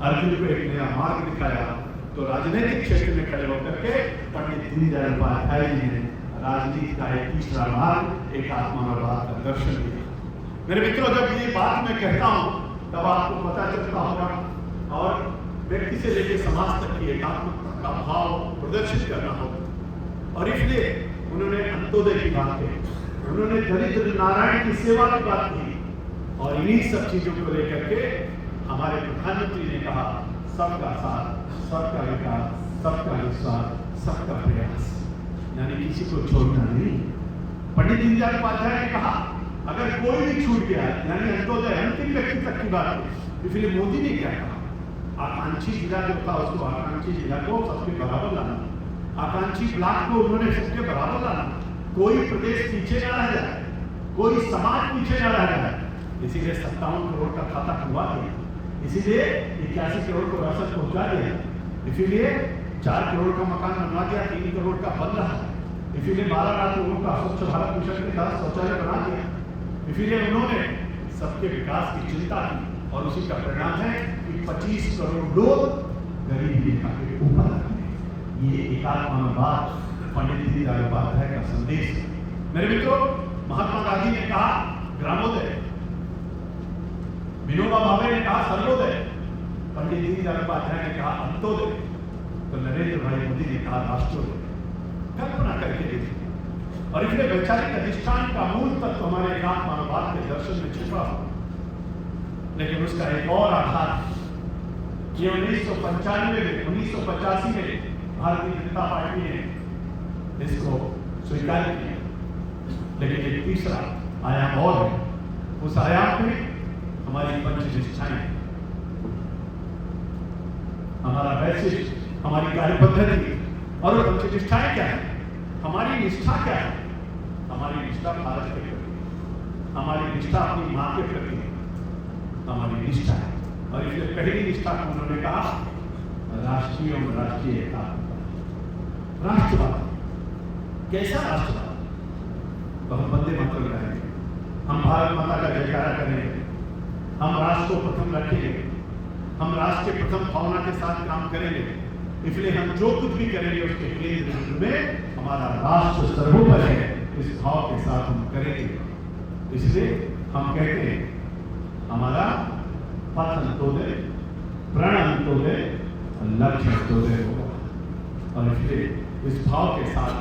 [SPEAKER 1] अर्जुन को एक नया मार्ग दिखाया। तो राजनीतिक क्षेत्र में खड़े होकर के पंडित दीनदयाल उपाध्याय जी ने राजनीति का एक तीसरा मार्ग, एकात्मवाद का दर्शन दिया। मेरे मित्रों, जब ये बात मैं कहता हूँ तब आपको पता चलता होगा, और व्यक्ति से लेकर समाज तक की एकात्मता का भाव प्रदर्शित करना होगा। और इसलिए उन्होंने अंत्योदय की बात कही, उन्होंने दरिद्र नारायण की सेवा की बात की, और इन्हीं सब चीजों को लेकर के हमारे प्रधानमंत्री ने कहा सबका साथ, सबका विकास, सबका विश्वास, सबका प्रयास, यानी किसी को छोड़ना नहीं। पंडित दीनदयाल उपाध्याय ने कहा अगर कोई भी छूट गया, यानी अंत्योदय अंतिम व्यक्ति तक की बात है। इसलिए मोदी ने क्या कहा, आकांक्षी जिला जो था उसको, आकांक्षी जिला को सबके बराबर लाना, आकांक्षी ब्लॉक को उन्होंने सबके बराबर लाना, कोई प्रदेश पीछे न रह जाए, कोई समाज पीछे न रह जाए। इसीलिए 57 करोड़ का खाता खुलवा दिया, इसीलिए 81 करोड़ को राशन पहुंचा दिया, इसीलिए 4 करोड़ का मकान बनवा दिया, 3 करोड़ का बन रहा, इसीलिए 12 लाख लोगों का स्वच्छ भारत मिशन के तहत शौचालय बना दिया। इसीलिए उन्होंने सबके विकास की चिंता की, और उसी का परिणाम है कि 25 करोड़ लोग गरीबी रेखा के ऊपर हैं। ये एकात्मवाद पंडित दीनदयाल उपाध्याय का संदेश है। मेरे मित्रों, महात्मा गांधी ने कहा ग्रामोदय, विनोबा भावे ने कहा सर्वोदय, पंडित दीनदयाल उपाध्याय ने कहा अंत्योदय, तो नरेंद्र भाई मोदी ने कहा राष्ट्रोदय। कल्पना करके देखिए। और इसलिए वैचारिक अधिष्ठान का मूल तत्व हमारे एकात्मवाद के दर्शन में छिपा हो, लेकिन उसका एक और आधार ये 1995 में, 1985 में भारतीय जनता पार्टी ने इसको स्वीकार किया। लेकिन एक तीसरा आयाम और है, उस आयाम में हमारी पंचनिष्ठाएं, हमारा वैशिष्ट, हमारी कार्य पद्धति, और पंचनिष्ठाएं क्या है, हमारी निष्ठा क्या है। हमारी निष्ठा भारत के प्रति, हमारी निष्ठा अपनी मां के प्रति हमारी निष्ठा है। और इसलिए पहली निष्ठा को उन्होंने कहा राष्ट्रीय और राष्ट्रीय एकात्मता। राष्ट्रवाद, कैसा राष्ट्रवाद? तो हम वंदे मातरम गाएंगे, हम भारत माता का जयकारा करेंगे, हम राष्ट्र को प्रथम रखेंगे, हम राष्ट्र के प्रथम भावना के साथ काम करेंगे। इसलिए हम जो कुछ भी करेंगे उसके केंद्र में हमारा राष्ट्र सर्वोपरि है, इस भाव के साथ हम करेंगे। इसलिए हम कहते हैं हमारा पथ अंत्योदय, प्रण अंत्योदय, लक्ष्य अंत्योदय होगा। और इसलिए इस भाव के साथ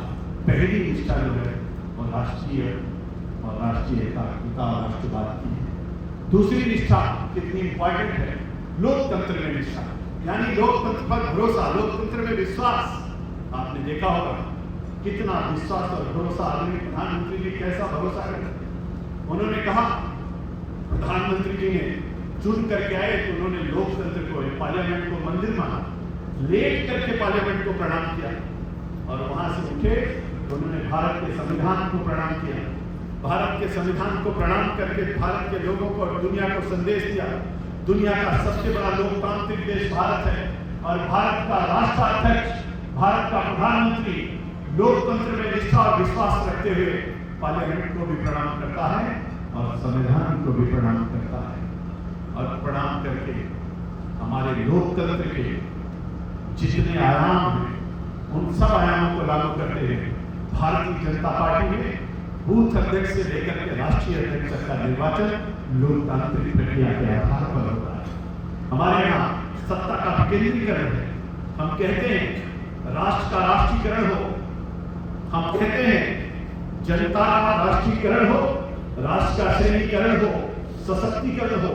[SPEAKER 1] पहली निष्ठा जो है और राष्ट्रीयता और राष्ट्रवाद की है। दूसरी निष्ठा कितनी इंपॉर्टेंट है, लोकतंत्र में निष्ठा, यानी लोकतंत्र पर भरोसा, लोकतंत्र में विश्वास। आपने देखा होगा कितना विश्वास और भरोसा आदमी प्रधानमंत्री जी कैसा भरोसा करते। उन्होंने कहा, प्रधानमंत्री जी ने चुन करके आए तो उन्होंने लोकतंत्र को, पार्लियामेंट को मंदिर माना, लेट करके पार्लियामेंट को प्रणाम किया और वहां से उठे तो उन्होंने भारत के संविधान को प्रणाम किया। भारत के संविधान को प्रणाम करके भारत के लोगों को और दुनिया को संदेश दिया, दुनिया का सबसे बड़ा लोकतांत्रिक देश भारत है और भारत का राष्ट्राध्यक्ष, भारत का प्रधानमंत्री लोकतंत्र में निष्ठा और विश्वास रखते हुए पार्लियामेंट को भी प्रणाम करता है और संविधान को भी प्रणाम करता है। और प्रणाम करके हमारे लोकतंत्र के जितने आयाम हैं उन सब आयामों को लागू करते हुए भारतीय जनता पार्टी में बूथ अध्यक्ष से लेकर के राष्ट्रीय अध्यक्ष तक का निर्वाचन लोकतांत्रिक प्रक्रिया के आधार पर होता है। हमारे यहाँ सत्ता का विकेंद्रीकरण है। हम कहते हैं राष्ट्र का राष्ट्रीयकरण हो, हम कहते हैं जनता का राष्ट्रीयकरण हो, राष्ट्र का श्रेणीकरण हो, सशक्तिकरण हो,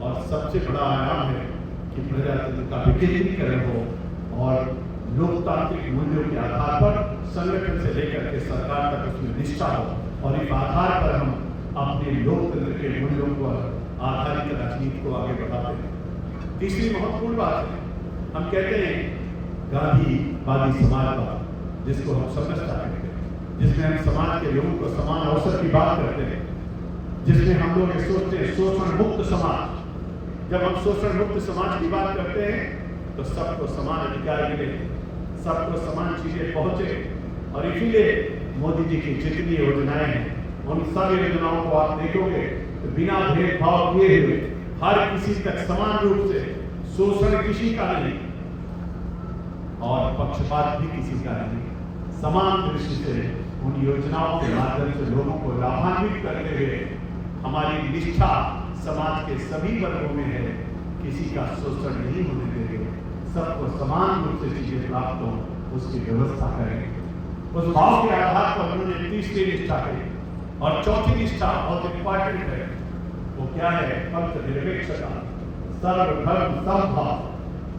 [SPEAKER 1] और सबसे बड़ा आयाम है कि प्रजातंत्र का विकेंद्रीकरण हो और लोकतांत्रिक मूल्यों के आधार पर संगठन से लेकर के सरकार तक उसमें निष्ठा हो और इस आधार पर हम अपने लोकतंत्र के मूल्यों पर आधारित राजनीति को आगे बढ़ाते हैं। तीसरी महत्वपूर्ण बात है, हम कहते हैं गांधीवादी समाजवाद, जिसको हम समझता कहते हैं, जिसमें हम समाज के लोगों को समान अवसर की बात करते हैं, जिसमें हम लोग सोचते हैं शोषण मुक्त समाज। जब हम शोषण मुक्त समाज की बात करते हैं तो सबको समान अधिकार मिले, सबको समान चीजें पहुंचे। और इसीलिए मोदी जी की जितनी योजनाएं हैं उन सब योजनाओं को आप देखोगे तो बिना भेदभाव किए हुए हर किसी तक समान रूप से, शोषण किसी का नहीं और पक्षपात भी किसी का नहीं, समान दृष्टि से उन योजनाओं के माध्यम से लोगों को लाभान्वित करते हुए हमारी निष्ठा समाज के सभी वर्गों में है, किसी का शोषण नहीं होने देंगे, सबको समान रूप से चीजें प्राप्त हो उसकी व्यवस्था करेंगे। उस भाव के आधार पर उन्होंने तीसरी निष्ठा कही। और चौथी निष्ठा बहुत इंपॉर्टेंट है, वो क्या है, पंथ निरपेक्षता, सर्वधर्म समभाव,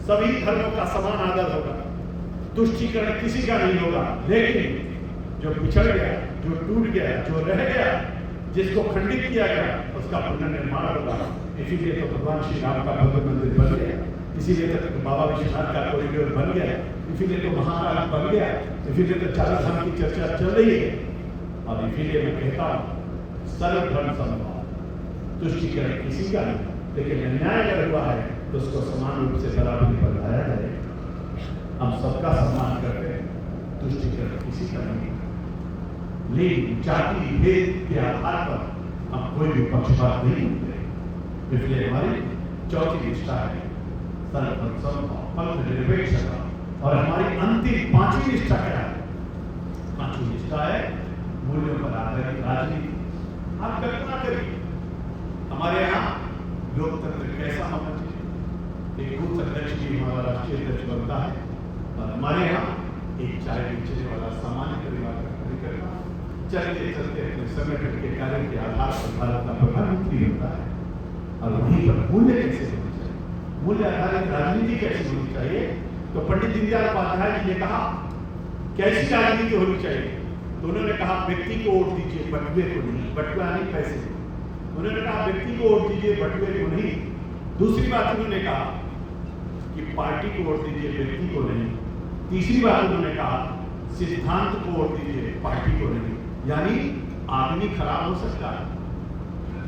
[SPEAKER 1] सभी धर्मों का समान आदर होगा, तुष्टीकरण किसी का नहीं होगा, लेकिन जो पिछड़ गया, जो टूट गया, जो रह गया, जिसको खंडित किया गया उसका पुनर्निर्माण होगा। इसीलिए तो भगवान श्री राम का भव्य मंदिर बन गया, इसीलिए तो बाबा विश्वनाथ का कॉरिडोर बन गया, इसीलिए तो महाकाल बन गया, इसीलिए तो चारों धाम की चर्चा चल रही है। और इसीलिए मैं कहता हूँ सर्वधर्म समभाव, तुष्टीकरण किसी का नहीं, लेकिन अन्याय अगर हुआ है तो उसको समान रूप से बराबरी पर लाया जाए। हम सबका सम्मान करते हैं, तुष्टीकरण किसी का नहीं, लेकिन जाति भेद के आधार पर हम कोई भी पक्षपात नहीं होते। इसलिए हमारी चौथी निष्ठा है सर्वधर्म समभाव, पंथ निरपेक्षता। और हमारी अंतिम पांचवी निष्ठा क्या है? पांचवी निष्ठा है मूल्यों पर आधारित राजनीति। आप कल्पना करिए हमारे यहाँ लोकतंत्र कैसा होना चाहिए। एक बूथ अध्यक्ष भी हमारा राष्ट्रीय अध्यक्ष बनता है और हमारे यहाँ एक चाय बेचने वाला सामान्य परिवार का कार्यकर्ता चलते चलते अपने संगठन के कार्य के आधार पर भारत का प्रधानमंत्री होता है। और वहीं पर मूल्य कैसे होने चाहिए, मूल्य आधारित राजनीति कैसी होनी चाहिए? तो पंडित दीनदयाल उपाध्याय जी ने कहा कैसी राजनीति होनी चाहिए? तो उन्होंने कहा व्यक्ति को वोट दीजिए, बटुए को नहीं, बटुआ नहीं पैसे। उन्होंने कहा व्यक्ति को वोट दीजिए, बटुए को नहीं। दूसरी बात उन्होंने कहा कि पार्टी को वोट दीजिए, व्यक्ति को नहीं। तीसरी बात उन्होंने कहा सिद्धांत को वोट दीजिए, पार्टी को नहीं। यानी आदमी खराब हो सकता है,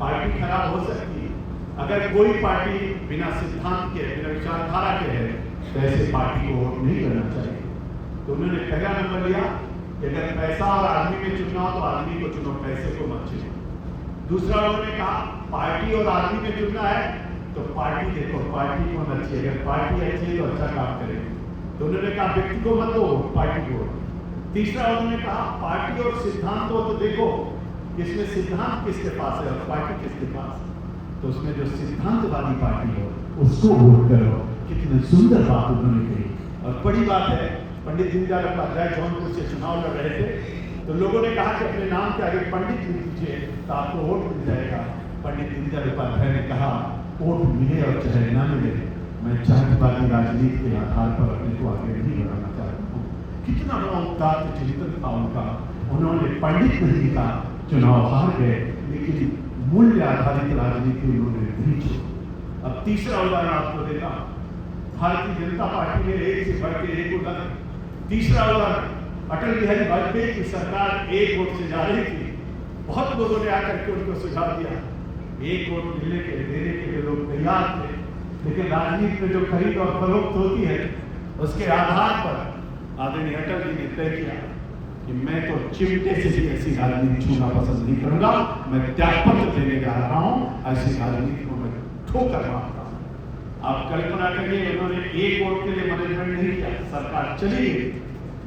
[SPEAKER 1] पार्टी खराब हो सकती है। अगर कोई पार्टी बिना सिद्धांत के, बिना विचारधारा के है तो ऐसे पार्टी को वोट नहीं करना चाहिए। तो उन्होंने पहला नंबर लिया कि अगर पैसा और आदमी में चुनना हो तो आदमी को चुनो, पैसे को मत चुनो। दूसरा उन्होंने कहा पार्टी और आदमी में चुनना है तो पार्टी देखो, पार्टी कौन अच्छी है, अगर पार्टी अच्छी है तो अच्छा काम करेगी। तो उन्होंने कहा व्यक्ति को मत दो, पार्टी को। तीसरा उन्होंने कहा पार्टी और सिद्धांत हो तो देखो इसमें सिद्धांत किसके पास है और पार्टी किसके पास, तो उसमें जो सिद्धांतवादी पार्टी हो उसको वोट करो। कितनी सुंदर बात उन्होंने कही। और बड़ी बात है, पंडित दीनदयाल उपाध्याय जौनपुर से चुनाव लड़ रहे थे तो लोगों ने कहा कि अपने नाम के आगे पंडित लिख दीजिए तो आपको वोट मिल जाएगा। पंडित दीनदयाल उपाध्याय ने कहा वोट मिले और चाहे ना मिले, मैं जातिवादी राजनीति के आधार पर अपने को आगे नहीं बढ़ाना चाहता हूँ। कितना बड़ा उदात्त चिंतन था उनका। उन्होंने पंडित नहीं लिखा, चुनाव हार गए, लेकिन मूल्य आधारित राजनीति उन्होंने नहीं छोड़ी। अब तीसरा उदाहरण आपको देता हूं, भारतीय जनता पार्टी में एक से बढ़ के एक उदाहरण। तीसरा उदाहरण, अटल बिहारी वाजपेयी की सरकार एक वोट से जा रही थी। बहुत लोगों ने आकर के उनको सुझाव दिया, एक वोट मिलने के देने के लिए लोग तैयार थे, लेकिन राजनीति में जो खरीद और फरोख्त होती है उसके आधार पर आदरणीय अटल जी ने तय किया कि मैं तो चिमटे से भी ऐसी राजनीति छूना पसंद नहीं करूंगा, मैं त्यागपत्र देने जा रहा हूं, ऐसी राजनीति को मैं ठोकर मारता हूं। आप कल्पना करिए, उन्होंने एक वोट के लिए मैनेजमेंट नहीं किया, सरकार चली गई,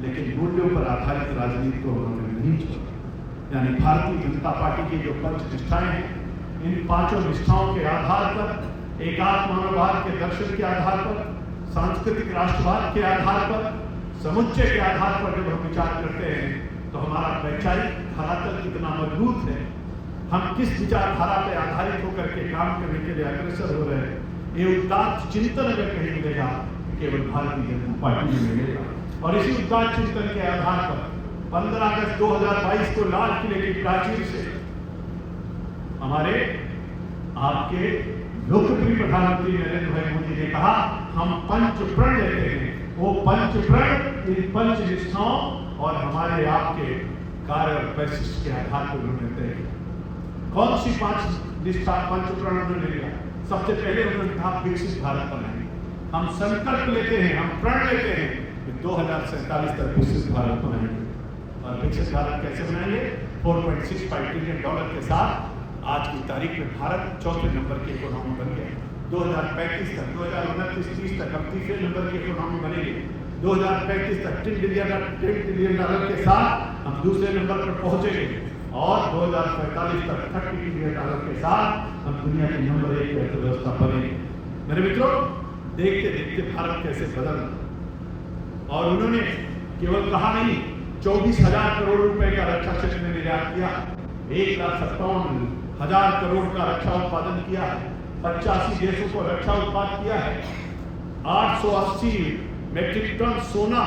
[SPEAKER 1] लेकिन मूल्यों पर आधारित राजनीति को उन्होंने नहीं छोड़ा। यानी भारतीय जनता पार्टी की जो पंच निष्ठाएं हैं, इन पांचों निष्ठाओं के आधार पर, एकात्म मानववाद के दर्शन के आधार पर, सांस्कृतिक राष्ट्रवाद के आधार पर, समुच्चय के आधार पर जब हम विचार करते हैं तो हमारा वैचारिक धरातल कितना मजबूत है, हम किस विचारधारा पर आधारित होकर के काम करने के लिए अग्रसर हो रहे हैं, ये उदात्त चिंतन अगर कहीं मिलेगा केवल भारतीय जनता पार्टी में मिलेगा। और इसी उदात्त चिंतन के आधार पर 15 अगस्त 2022 को लाल किले की प्राचीर से हमारे आपके लोकप्रिय प्रधानमंत्री नरेंद्र भाई मोदी ने कहा हम पंच प्रण लेते हैं। वो पंच प्रण इन पंच निष्ठाओं और हमारे आपके कार्य और वैशिष्ट के आधार पर उन्होंने तय किया। कौन सी पांच निष्ठा पंच प्रण उन्होंने लिया? सबसे पहले उन्होंने कहा विकसित भारत बनाएंगे। हम संकल्प लेते हैं, हम प्रण लेते हैं कि 2047 तक विकसित भारत बनाएंगे। और विकसित भारत कैसे बनाएंगे? $4.65 ट्रिलियन के साथ आज की तारीख में भारत चौथे नंबर की इकोनॉमी बन गया। 2035 तक, 2029-30 तक हम तीसरे नंबर की इकोनॉमी बनेगी। 2035 तक $10 ट्रिलियन के साथ हम दूसरे नंबर पर पहुंचेंगे और 2045 तक $30 ट्रिलियन के साथ हम दुनिया की नंबर 1 अर्थव्यवस्था बनेंगे। मेरे मित्रों, देखते देखते भारत कैसे बदल, और उन्होंने केवल कहा नहीं, 24,000 करोड़ रुपए का रक्षा क्षेत्र में निर्यात किया, 1,57,000 करोड़ का रक्षा उत्पादन किया है, 85 देशों को रक्षा उत्पाद किया है, 880 मेट्रिक टन सोना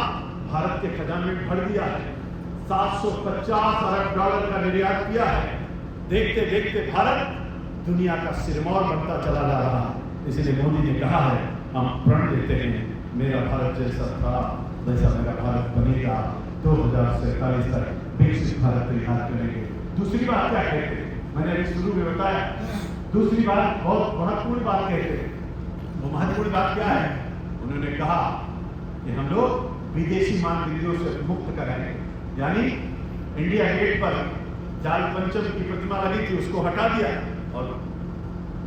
[SPEAKER 1] भारत के खजाने में भर दिया है, $750 अरब का निर्यात किया है। देखते देखते भारत दुनिया का सिरमौर बनता चला जा रहा है। इसलिए मोदी ने कहा है हम प्रण लेते हैं, मेरा भारत जैसा था वैसा मेरा भारत बनेगा। 2047 तक विकसित भारत तैयार करेंगे। दूसरी बात क्या कहते हैं? मैंने अभी शुरू में बताया, दूसरी बात बहुत महत्वपूर्ण बात कहते हैं। वो महत्वपूर्ण बात क्या है? उन्होंने कहा कि हम लोग विदेशी मानवीयों से मुक्त कराएंगे। यानी इंडिया गेट पर जाल पंचम की प्रतिमा लगी थी, उसको हटा दिया और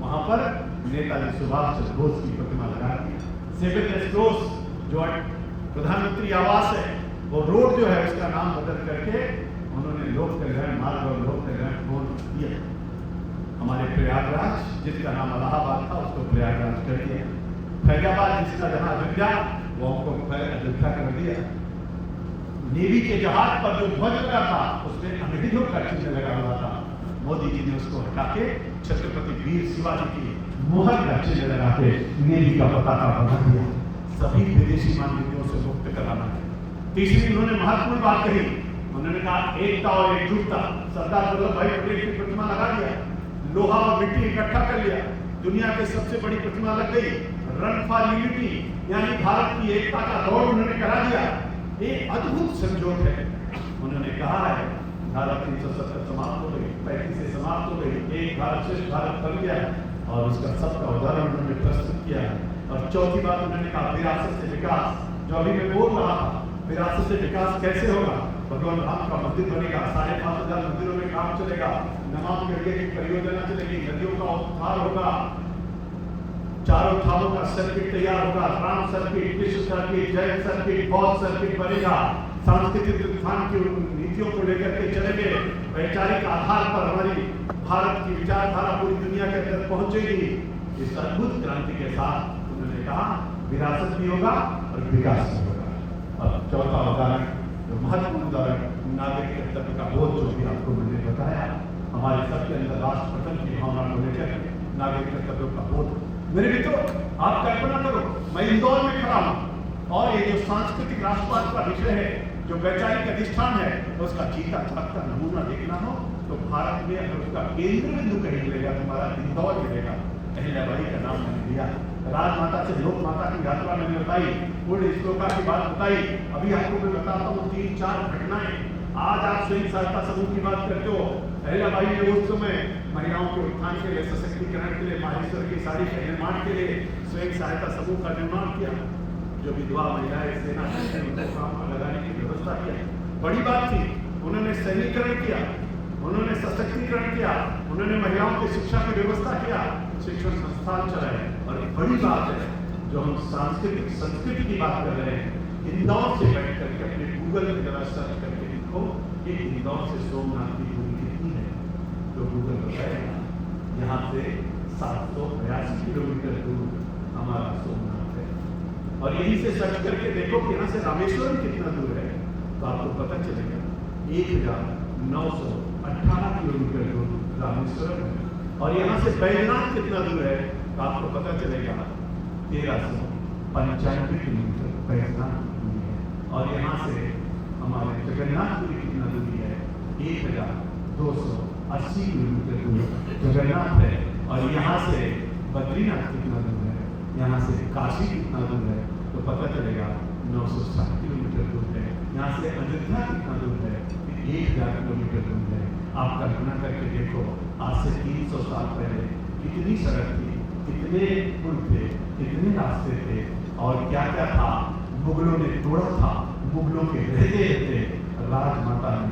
[SPEAKER 1] वहां पर नेताजी सुभाष चंद्र बोस की प्रतिमा लगा दी। 7 एस्ट्रोस जो प्रधानमंत्री आवास है, वो रोड जो है उसका नाम बदल करके उन्होंने लोक कल्याण मार्ग और लोक कल्याण भवन दिया। हमारे प्रयागराज जिसका नाम इलाहाबाद था उसको प्रयागराज कर दिया। फैजाबाद जिसका जहां अयोध्या वो हमको अयोध्या कर दिया। नेवी के जहाज पर जो ध्वज लगा था उसमें अंग्रेजों का चिन्ह लगा हुआ था, मोदी जी ने उसको हटा के छत्रपति वीर शिवाजी की मोहर का चिन्ह लगा के नेवी का पताका बना दिया। सभी विदेशी मानवीयों से मुक्त कराना है। तीसरी उन्होंने महत्वपूर्ण बात कही, उन्होंने कहा एकता और एकजुटता। सरदार वल्लभ भाई पटेल की प्रतिमा लगा दिया, लोहा और मिट्टी इकट्ठा कर लिया, दुनिया की सबसे बड़ी प्रतिमा लग गई। रन फॉर यूनिटी यानी भारत की एकता का दौड़ उन्होंने करा दिया। एक अद्भुत संयोग है। उन्होंने कहा है धारा 370 समाप्त हो गई, 35 से समाप्त हो गई, एक भारत श्रेष्ठ भारत बन गया और उसका सबका उदाहरण उन्होंने प्रस्तुत किया। और चौथी बात उन्होंने कहा विरासत से विकास। जो अभी मैं बोल रहा था, विरासत से विकास कैसे होगा? भगवान राम का मंदिर बनेगा, 5,500 मंदिरों में काम चलेगा, नमामि गंगे की परियोजना चलेगी, नदियों का उद्धार होगा, चारों धामों का सर्किट तैयार होगा, राम सर्किट, विश्व सर्किट, जैन सर्किट, बौद्ध सर्किट बनेगा, सांस्कृतिक उत्थान की नीतियों को लेकर के चलेंगे, वैचारिक आधार पर हमारी भारत की विचारधारा पूरी दुनिया के अंदर पहुंचेगी। इस अद्भुत क्रांति के साथ उन्होंने कहा विरासत भी होगा और विकास भी होगा। और चौथा उदाहरण, जो महत्वपूर्ण उदाहरण, नागरिक कर्तव्य का बोध, जो भी आपको मैंने बताया, हमारे सबके अंदर राष्ट्र प्रथम की भावना को लेकर नागरिक कर्तव्यों का बोध। मेरे मित्रों, आप कल्पना करो, मैं इंदौर में खड़ा हूं और ये जो सांस्कृतिक राष्ट्रवाद का विषय है, जो वैचारिक अधिष्ठान है, उसका चीता चाकता नमूना देखना हो तो भारत में अगर उसका केंद्र बिंदु कहीं मिलेगा, तुम्हारा इंदौर मिलेगा। अहिल्याबाई का नाम मैंने लिया, राजमाता से लोक माता की यात्रा मैंने बताई, पूर्ण श्लोका की बात बताई। अभी आपको मैं बताता हूँ 3-4 घटनाएं। आज आप स्वयं सहायता समूह की बात करते हो, अहिल्याबाई ने उस समय महिलाओं के उत्थान के लिए, सशक्तिकरण के लिए, माहेश्वर की साड़ी के निर्माण के लिए स्वयं सहायता समूह का निर्माण किया। जो विधवा महिलाएं सेना उनको काम में लगाने की व्यवस्था किया, बड़ी बात थी। उन्होंने सैनिकरण किया, उन्होंने सशक्तिकरण किया, उन्होंने महिलाओं की शिक्षा की व्यवस्था किया, शिक्षण संस्थान चलाए। और बड़ी बात है, जो हम सांस्कृतिक संस्कृति की बात कर रहे हैं, इंदौर से बैठ करके अपने गूगल में जरा सर्च करके देखो कि इंदौर से सोमनाथ की दूरी कितनी है, तो गूगल बताएगा यहाँ से 782 किलोमीटर दूर हमारा सोमनाथ है। और यहीं से सर्च करके देखो कि यहाँ से रामेश्वरम कितना दूर है, तो आपको पता चलेगा 1918 किलोमीटर दूर रामेश्वरम है। और यहाँ से बैजनाथ कितना दूर है, तो आपको पता चलेगा 1395 किलोमीटर बैजनाथ दूरी है। और यहाँ से हमारे जगन्नाथपुरी कितना दूरी है, 1280 किलोमीटर दूर जगन्नाथ है। और यहाँ से बद्रीनाथ कितना दूर है, यहाँ से काशी कितना दूर है, तो पता चलेगा 960 किलोमीटर दूर है। यहाँ से अयोध्या कितना दूर है, 1000 किलोमीटर दूर है। आप कल्पना करके देखो, आज से 300 साल पहले कितनी सड़क थी, कितने पुल थे, कितने रास्ते थे, और क्या क्या था, मुगलों ने तोड़ा था, मुगलों के रहते रहते राजमाता ने,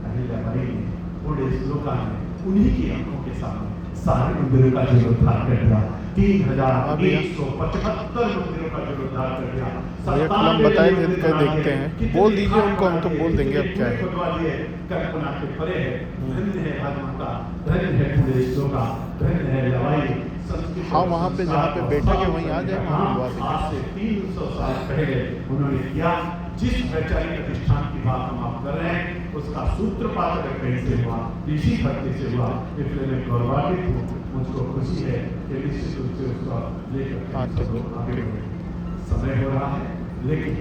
[SPEAKER 1] अहिल्याबाई ने, पूर्ण श्लोका ने उन्हीं की आंखों के सामने सारे मंदिरों का जीर्णोद्धार कर दिया। 3175 मंदिरों का जीर्णोद्धार कर दिया।
[SPEAKER 2] ये फिल्म बताए थे, देखते हैं, बोल दीजिए उनको, हम तो बोल देंगे अब क्या है।
[SPEAKER 1] कल्पना के परे है। धन्य है राजमाता, धन्य है पूर्ण श्लोका, धन्य है अहिल्याबाई।
[SPEAKER 2] हाँ, वहाँ पे जहाँ पे बैठक है वहीं आ जाए, वहाँ बुलवा देंगे।
[SPEAKER 1] आज से 300 साल पहले उन्होंने किया। जिस वैचारिक प्रतिष्ठान की बात हम आप कर रहे हैं, उसका सूत्रपात अगर कहीं से हुआ, इसी धरती से हुआ, इसलिए मैं गौरवान्वित हूँ, मुझको खुशी है कि निश्चित रूप से उसका लेकर आगे बढ़े। समय हो रहा है, लेकिन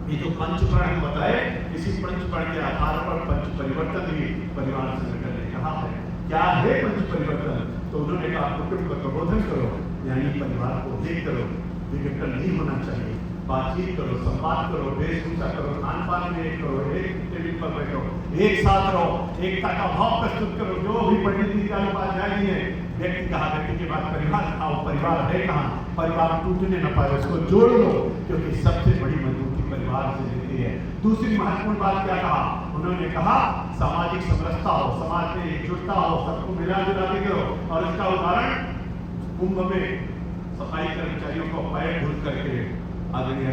[SPEAKER 1] ये जो पंचप्राण हम बताए, इसी पंचप्राण के आधार पर पंच परिवर्तन भी परिवार संगठन ने कहा है। क्या है पंच परिवर्तन? तो उन्होंने कहा कुटुंब का प्रबोधन करो, यानी परिवार को देख करो, विघटन नहीं होना चाहिए, बातचीत करो, संवाद करो, वेशभूषा करो, खान पान में एक करो, एक टेबल पर बैठो, एक साथ रहो, एकता का भाव प्रस्तुत करो। जो भी पंडित दीनदयाल उपाध्याय जी ने व्यक्ति कहा, व्यक्ति के बाद परिवार कहा, परिवार है कहाँ, परिवार टूटने न पाए, उसको जोड़ लो, क्योंकि सबसे बड़ी मजबूती परिवार से मिलती है। दूसरी महत्वपूर्ण बात क्या कहा उन्होंने? कहा सामाजिक समरसता हो, समाज में एकजुटता हो, सबको मिला जुला के करो। और इसका उदाहरण कुंभ में सफाई कर्मचारियों को पैर धुल करके आदरणीय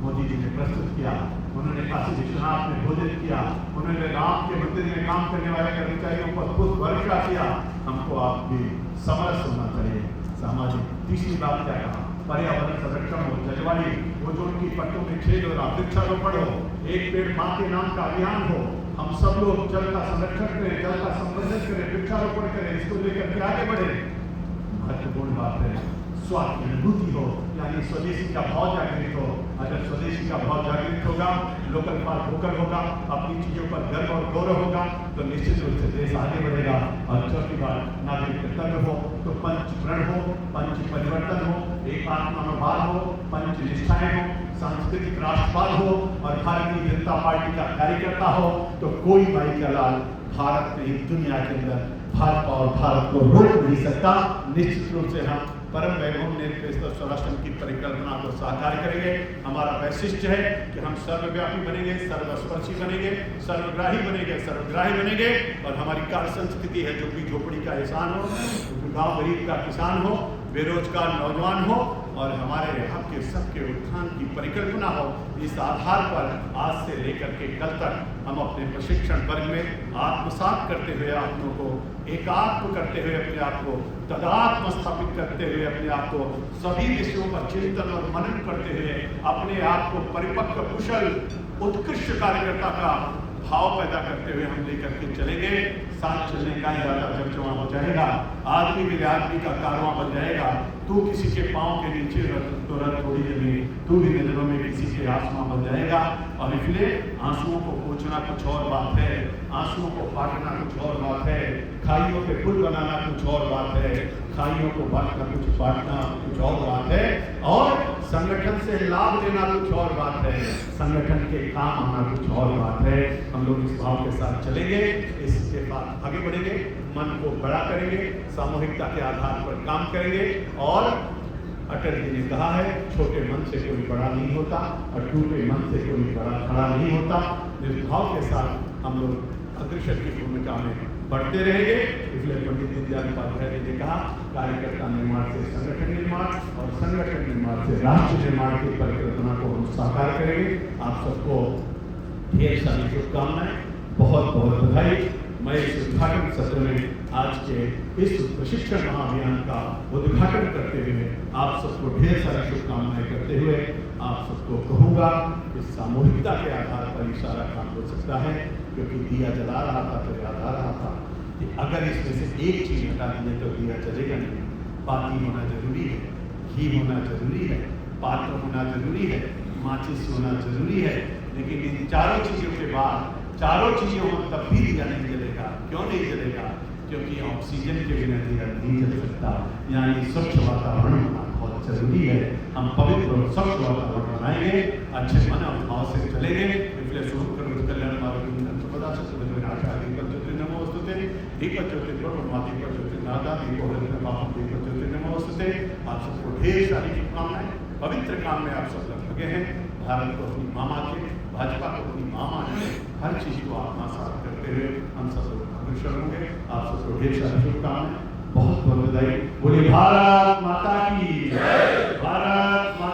[SPEAKER 1] मोदी जी ने प्रस्तुत किया। उन्होंने काशी विश्वनाथ में भोजन किया, उन्होंने राम के मंदिर में काम करने वाले कर्मचारियों पर पुष्प वर्षा किया। हमको आप भी समरस होना चाहिए। सामाजिक तीसरी बात क्या कहा? पर्यावरण संरक्षण हो, जलवायु, वो जो उनकी पट्टों में छेद हो रहा, वृक्षारोपण हो, एक पेड़ मां के नाम का अभियान हो, हम सब लोग जल का संरक्षण करें, जल का संवर्धन करें, वृक्षारोपण करें, इसको लेकर के आगे बढ़े। महत्वपूर्ण बात है स्वार्थ की अनुभूति हो, यानी स्वदेशी का भाव जागृत हो। अगर स्वदेशी का भाव जागृत होगा, लोकल फॉर वोकल होगा, अपनी चीजों पर गर्व और गौरव होगा, तो निश्चित रूप से देश आगे बढ़ेगा। और चौथी बात, नागरिक कर्तव्य हो तो पंच प्रण हो, पंच परिवर्तन हो, एकात्म मनोभाव हो, पंच निष्ठाएं हो, सांस्कृतिक राष्ट्रवाद हो और भारतीय जनता पार्टी का कार्यकर्ता हो, तो कोई भाई का लाल भारत में, दुनिया के अंदर भाजपा और भारत को रोक नहीं सकता। निश्चित रूप से हम परम वैभव निरपेक्ष स्वराष्ट्र की परिकल्पना को साकार करेंगे। हमारा वैशिष्ट है कि हम सर्वव्यापी बनेंगे, सर्वस्पर्शी बनेंगे, सर्वग्राही बनेंगे, सर्वग्राही बनेंगे। और हमारी कार्य संस्कृति है जो कि झोपड़ी का एहसान हो, गाँव गरीब का किसान हो, बेरोजगार नौजवान हो और हमारे यहाँ के सबके उत्थान की परिकल्पना हो। इस आधार पर आज से लेकर के कल तक हम अपने प्रशिक्षण वर्ग में आत्मसात करते हुए अपनों को एकात्म करते हुए, अपने आप को तदात्म स्थापित करते हुए, अपने आप को सभी विषयों पर चिंतन और मनन करते हुए अपने आप को परिपक्व, कुशल, उत्कृष्ट कार्यकर्ता का भाव पैदा करते हुए हम लेकर के चलेंगे। साथ चलने का इरादा जब जमा हो जाएगा, आदमी भी आदमी का कारवां बन जाएगा। तू किसी के पांव के नीचे तो रख थोड़ी जमीन, तू भी नजरों में किसी के आसमां बन जाएगा। और इसलिए आंसुओं को पोंछना कुछ और बात है, आंसुओं को बांटना कुछ और बात है, खाइयों पे पुल बनाना कुछ और बात है, खाइयों को बांटना कुछ और बात है, और संगठन से लाभ लेना कुछ और बात है, संगठन के काम आना कुछ और बात है। हम लोग इस भाव के साथ चलेंगे, इसके बाद आगे बढ़ेंगे, मन को बड़ा करेंगे, सामूहिकता के आधार पर काम करेंगे। और अटल जी ने कहा है, छोटे मन से कोई बड़ा नहीं होता और टूटे मन से कोई बड़ा खड़ा नहीं होता। इस भाव के साथ हम लोग अग्रसर की भूमिका में बढ़ते रहेंगे। इसलिए पंडित दीनदयाल उपाध्याय जी ने कहा, कार्यकर्ता निर्माण से संगठन निर्माण और संगठन निर्माण से राष्ट्र निर्माण की परिकल्पना को हम साकार करेंगे। आप सबको ढेर सारी शुभकामनाएं, बहुत बहुत बधाई। मैं इस उद्घाटन सत्र में आज के इस प्रशिक्षण महाअभियान का उद्घाटन करते हुए आप सबको ढेर सारी शुभकामनाएं करते हुए आप सबको कहूँगा, इस सामूहिकता के आधार पर ही सारा काम हो सकता है। क्योंकि दिया जला रहा था तो याद आ रहा था कि अगर इसमें से एक चीज हटा दें तो दिया जलेगा नहीं। बाती होना जरूरी है, घी होना जरूरी है, पात्र होना जरूरी है, माचिस होना जरूरी है, लेकिन इन चारों चीजों के बाद, चारों चीजों में तब भी दिया नहीं जलेगा। क्यों नहीं जलेगा? क्योंकि ऑक्सीजन के बिना दिया नहीं जल सकता। यानी स्वच्छ वातावरण होना बहुत जरूरी है। हम पवित्र और स्वच्छ वातावरण बनाएंगे, अच्छे मन और भाव से चलेंगे। इसलिए शुभ करो कल्याण मार्ग संपदा से आशा दीपक ज्योति नमोस्तुते, दीपक ज्योति ब्रह्मा दीपक ज्योति नादा दीपक बाबा दीपक ज्योति नमोस्तुते। आप सबको ढेर सारी शुभकामनाएं। पवित्र काम में आप सब लोग लगे हैं। भारत को अपनी माँ माने, भाजपा को अपनी माँ माने, हर चीज को आत्मसात करते हुए हम सब लोग अग्रसर होंगे। आप सबको ढेर सारी शुभकामनाएं, बहुत बहुत बधाई। बोलिए भारत माता की जय।